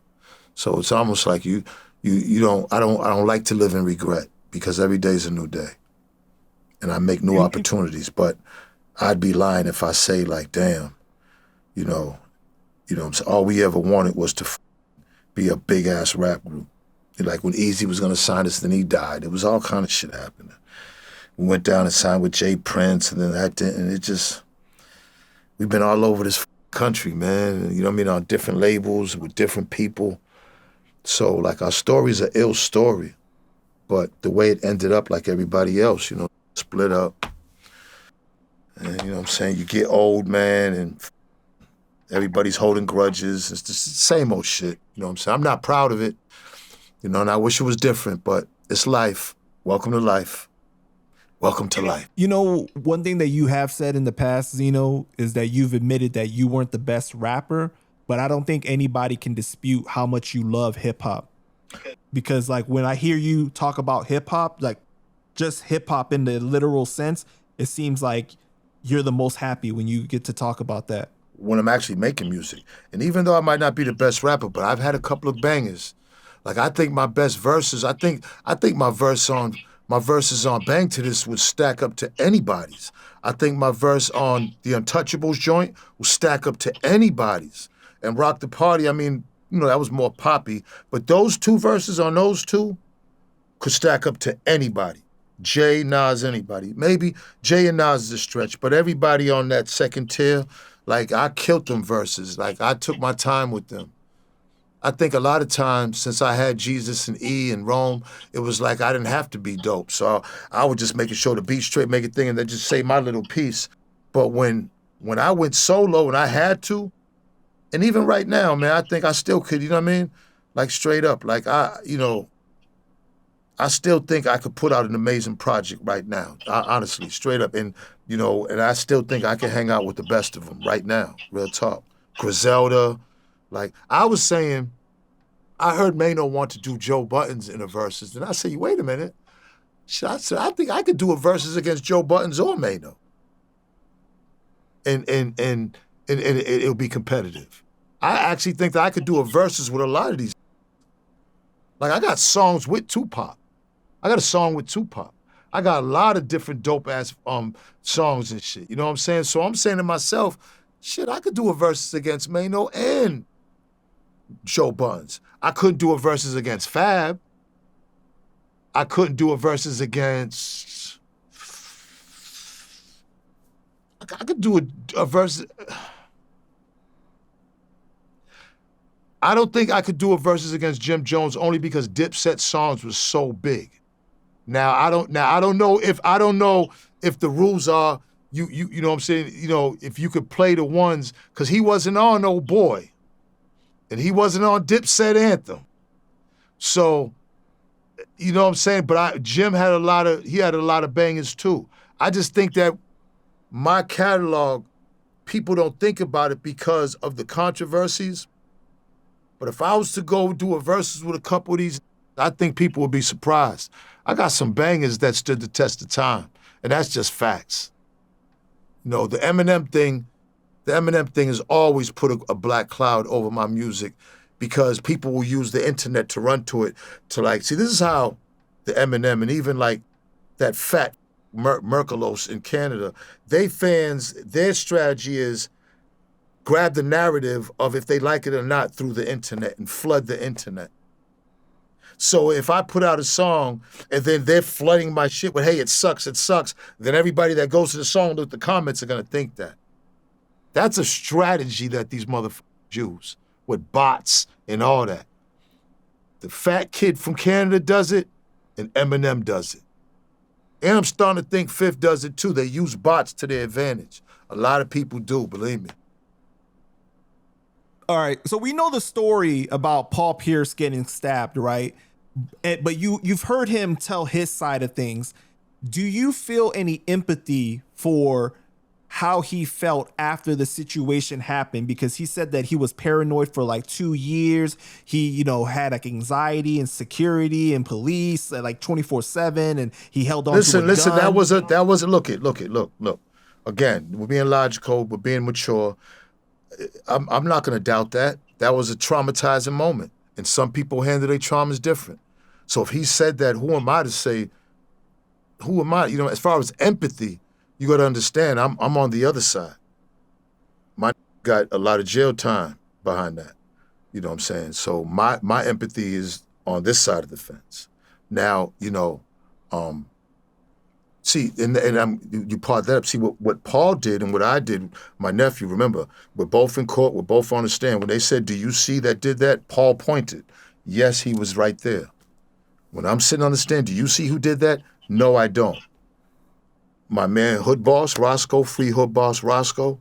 So it's almost like I don't like to live in regret, because every day is a new day. And I make new opportunities, but I'd be lying if I say like, damn, you know, all we ever wanted was to be a big ass rap group. Like when Easy was gonna sign us, then he died. It was all kind of shit happening. We went down and signed with Jay Prince, and then that didn't, and it just, we've been all over this country, man. You know what I mean? On different labels with different people. So like our story's an ill story, but the way it ended up, like everybody else, you know, split up. And you know what I'm saying? You get old, man, and everybody's holding grudges. It's just the same old shit. You know what I'm saying? I'm not proud of it, you know, and I wish it was different, but it's life. Welcome to life. Welcome to life. You know, one thing that you have said in the past, Zeno, is that you've admitted that you weren't the best rapper, but I don't think anybody can dispute how much you love hip hop. Because like when I hear you talk about hip hop, like just hip hop in the literal sense, it seems like you're the most happy when you get to talk about that. When I'm actually making music. And even though I might not be the best rapper, but I've had a couple of bangers. Like I think my best verses, I think my verse on my verses on Bang to This would stack up to anybody's. I think my verse on the Untouchables joint will stack up to anybody's. And Rock the Party, I mean, that was more poppy. But those two verses on those two could stack up to anybody. Jay, Nas, anybody. Maybe Jay and Nas is a stretch, but everybody on that second tier, like, I killed them verses. Like, I took my time with them. I think a lot of times since I had Jesus and E and Rome, it was like I didn't have to be dope. So I would just make sure the beat straight, make a thing, and then just say my little piece. But when I went solo and I had to, and even right now, man, I think I still could, you know what I mean? Like, straight up. Like, I still think I could put out an amazing project right now, honestly, straight up. And, and I still think I can hang out with the best of them right now, real talk. Griselda, like, I was saying, I heard Mano want to do Joe Buttons in the verses. And I said, wait a minute. I said, I think I could do a verses against Joe Buttons or Mano. And it'll be competitive. I actually think that I could do a verses with a lot of these. Like, I got songs with Tupac. I got a song with Tupac. I got a lot of different dope-ass songs and shit. You know what I'm saying? So I'm saying to myself, shit, I could do a verses against Mano and Joe Buttons. I couldn't do a verses against Fab. I couldn't do a verses against... I could do a verse... I don't think I could do a verses against Jim Jones only because Dipset's songs was so big. Now I don't know if the rules are you know what I'm saying, if you could play the ones, because he wasn't on Oh Boy. And he wasn't on Dipset Anthem. So, you know what I'm saying? But Jim had a lot of bangers too. I just think that my catalog, people don't think about it because of the controversies. But if I was to go do a verses with a couple of these, I think people would be surprised. I got some bangers that stood the test of time, and that's just facts. The Eminem thing has always put a black cloud over my music because people will use the internet to run to it to see, this is how the Eminem and even like that fat Merkelos in Canada, their strategy is grab the narrative of if they like it or not through the internet and flood the internet. So if I put out a song and then they're flooding my shit with, hey, it sucks, then everybody that goes to the song, look, the comments are gonna think that. That's a strategy that these motherfuckers use with bots and all that. The fat kid from Canada does it and Eminem does it. And I'm starting to think Fifth does it too. They use bots to their advantage. A lot of people do, believe me. All right, so we know the story about Paul Pierce getting stabbed, right? But you've heard him tell his side of things. Do you feel any empathy for how he felt after the situation happened? Because he said that he was paranoid for like 2 years. He, had like anxiety and security and police like 24/7, and he held on to a gun. Listen, that wasn't look. Again, we're being logical, we're being mature. I'm not going to doubt that. That was a traumatizing moment. And some people handle their traumas different. So if he said that, who am I to say, who am I? As far as empathy, you got to understand, I'm on the other side. My got a lot of jail time behind that. You know what I'm saying? So my empathy is on this side of the fence. Now, see, you part that up. See, what Paul did and what I did, my nephew, remember, we're both in court, we're both on the stand. When they said, do you see that did that? Paul pointed. Yes, he was right there. When I'm sitting on the stand, do you see who did that? No, I don't. My man, Hood Boss Roscoe, free Hood Boss Roscoe,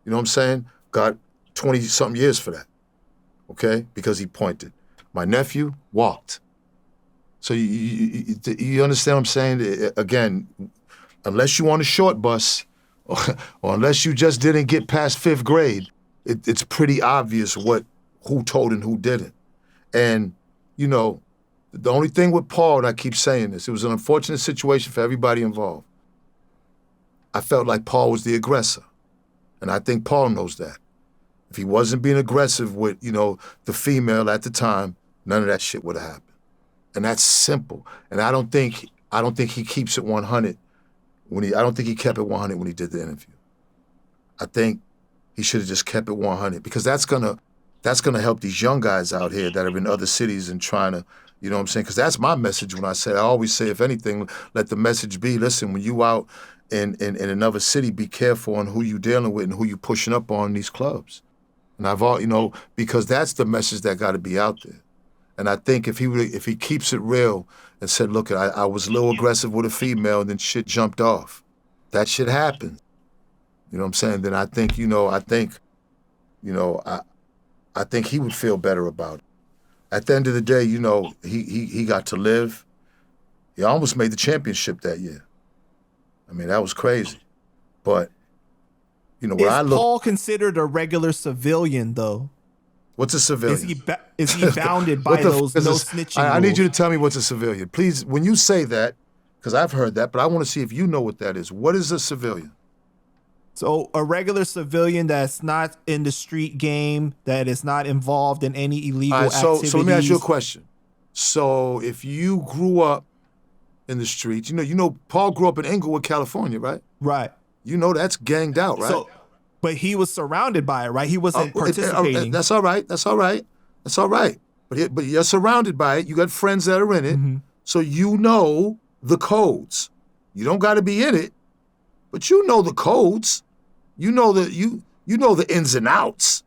you know what I'm saying? Got 20-something years for that, okay? Because he pointed. My nephew walked. So you understand what I'm saying? Again, unless you on a short bus or unless you just didn't get past 5th grade, it's pretty obvious who told and who didn't. And, the only thing with Paul, and I keep saying this, it was an unfortunate situation for everybody involved. I felt like Paul was the aggressor. And I think Paul knows that. If he wasn't being aggressive with, the female at the time, none of that shit would have happened. And that's simple. And I don't think I don't think he keeps it 100 I don't think he kept it 100 when he did the interview. I think he should have just kept it 100 because that's gonna help these young guys out here that are in other cities and trying to, you know what I'm saying? Because that's my message when I always say, if anything, let the message be, listen, when you out in another city, be careful on who you dealing with and who you pushing up on these clubs. And because that's the message that got to be out there. And I think if he keeps it real and said, look, I was a little aggressive with a female and then shit jumped off. That shit happened. You know what I'm saying? Then I think he would feel better about it. At the end of the day, he got to live. He almost made the championship that year. I mean, that was crazy. But, is Paul considered a regular civilian, though? What's a civilian? Is he bounded by those no snitching rules? I need you to tell me what's a civilian. Please, when you say that, because I've heard that, but I want to see if you know what that is. What is a civilian? So a regular civilian that's not in the street game, that is not involved in any illegal activities. So let me ask you a question. So if you grew up in the streets, Paul grew up in Inglewood, California, right? Right. That's ganged out, right? But he was surrounded by it, right? He wasn't participating. That's all right. But you're surrounded by it. You got friends that are in it. Mm-hmm. So you know the codes. You don't got to be in it, but you know the codes. You know the ins and outs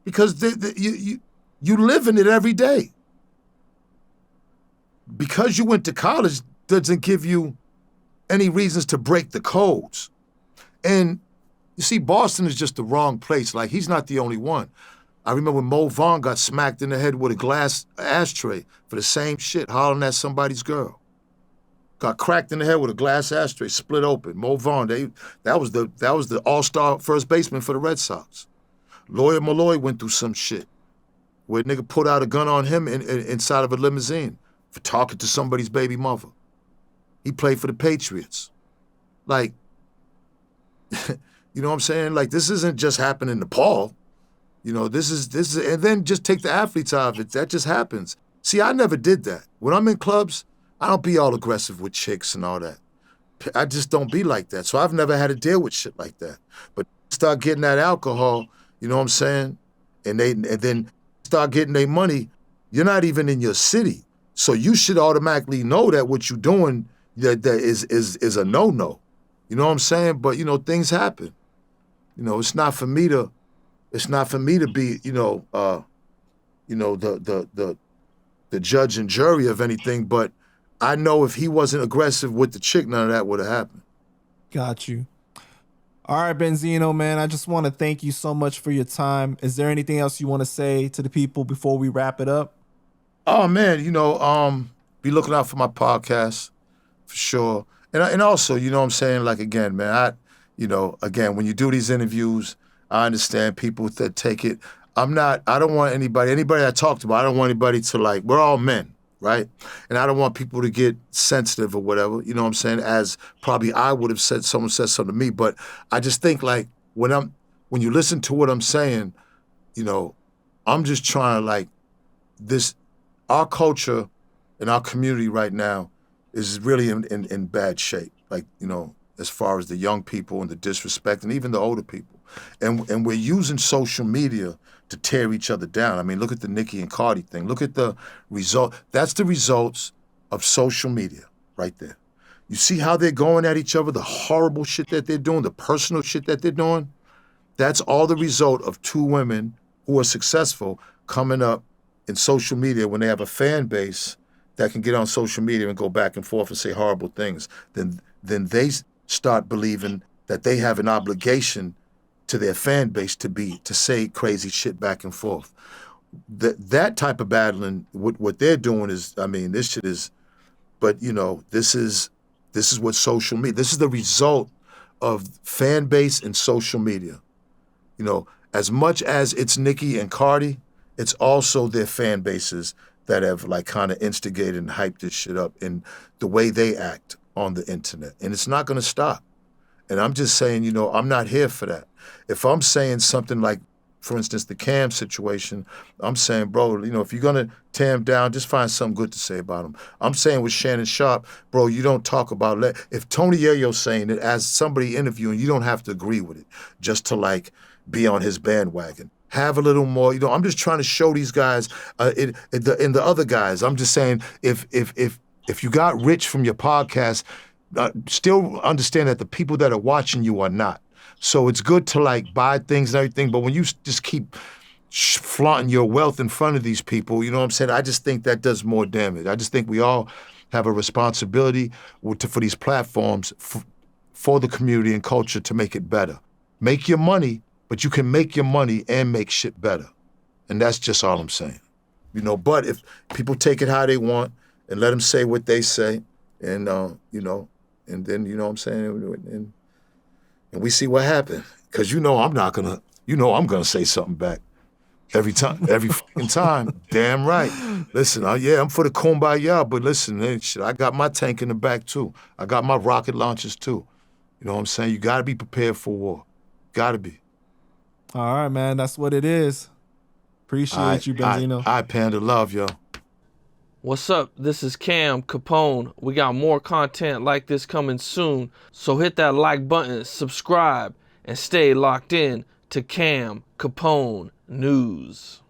because you live in it every day. Because you went to college doesn't give you any reasons to break the codes. And you see, Boston is just the wrong place. Like, he's not the only one. I remember when Mo Vaughn got smacked in the head with a glass ashtray for the same shit, hollering at somebody's girl. Got cracked in the head with a glass ashtray, split open. Mo Vaughn, that was the all-star first baseman for the Red Sox. Lawyer Malloy went through some shit where a nigga put out a gun on him inside of a limousine for talking to somebody's baby mother. He played for the Patriots. Like, you know what I'm saying? Like, this isn't just happening to Paul. This is, and then just take the athletes out of it. That just happens. See, I never did that. When I'm in clubs, I don't be all aggressive with chicks and all that. I just don't be like that. So I've never had to deal with shit like that. But start getting that alcohol, you know what I'm saying? And then start getting their money. You're not even in your city. So you should automatically know that what you're doing that is a no-no. You know what I'm saying? But things happen. It's not for me to be, the judge and jury of anything, but I know if he wasn't aggressive with the chick, none of that would have happened. Got you. All right, Benzino, man, I just want to thank you so much for your time. Is there anything else you want to say to the people before we wrap it up? Oh, man, be looking out for my podcast for sure. And also, you know what I'm saying? Like, again, man, again, when you do these interviews, I understand people that take it. I don't want anybody I talked about, I don't want anybody to we're all men, right? And I don't want people to get sensitive or whatever, you know what I'm saying? As probably I would have said, someone said something to me, but I just think when you listen to what I'm saying, I'm just trying our culture and our community right now is really in bad shape. As far as the young people and the disrespect and even the older people. And we're using social media to tear each other down. I mean, look at the Nicki and Cardi thing. Look at the result. That's the results of social media right there. You see how they're going at each other, the horrible shit that they're doing, the personal shit that they're doing? That's all the result of two women who are successful coming up in social media when they have a fan base that can get on social media and go back and forth and say horrible things. Then they start believing that they have an obligation to their fan base to say crazy shit back and forth. That type of battling, what they're doing is, I mean, this shit is, but this is what social media, this is the result of fan base and social media. As much as it's Nicki and Cardi, it's also their fan bases that have kind of instigated and hyped this shit up in the way they act on the internet. And it's not gonna stop. And I'm just saying, I'm not here for that. If I'm saying something like for instance, the Cam situation, I'm saying, bro, if you're going to tear him down, just find something good to say about him. I'm saying with Shannon Sharpe, bro, you don't talk about, if Tony Yayo's saying it as somebody interviewing, you don't have to agree with it just to like be on his bandwagon. Have a little more, I'm just trying to show these guys, in the other guys, I'm just saying, if you got rich from your podcast, still understand that the people that are watching you are not. So it's good to like buy things and everything, but when you just keep flaunting your wealth in front of these people, you know what I'm saying? I just think that does more damage. I just think we all have a responsibility for these platforms for the community and culture to make it better. Make your money, but you can make your money and make shit better. And that's just all I'm saying. But if people take it how they want and let them say what they say, and, and then, you know what I'm saying? And we see what happened. Because I'm going to say something back. Every fucking time. Damn right. Listen, I'm for the kumbaya, but listen, shit, I got my tank in the back too. I got my rocket launchers too. You know what I'm saying? You got to be prepared for war. Got to be. All right, man. That's what it is. Appreciate you, Benzino. All right, Panda. Love, yo. What's up? This is Cam Capone. We got more content like this coming soon, so hit that like button, subscribe, and stay locked in to Cam Capone News.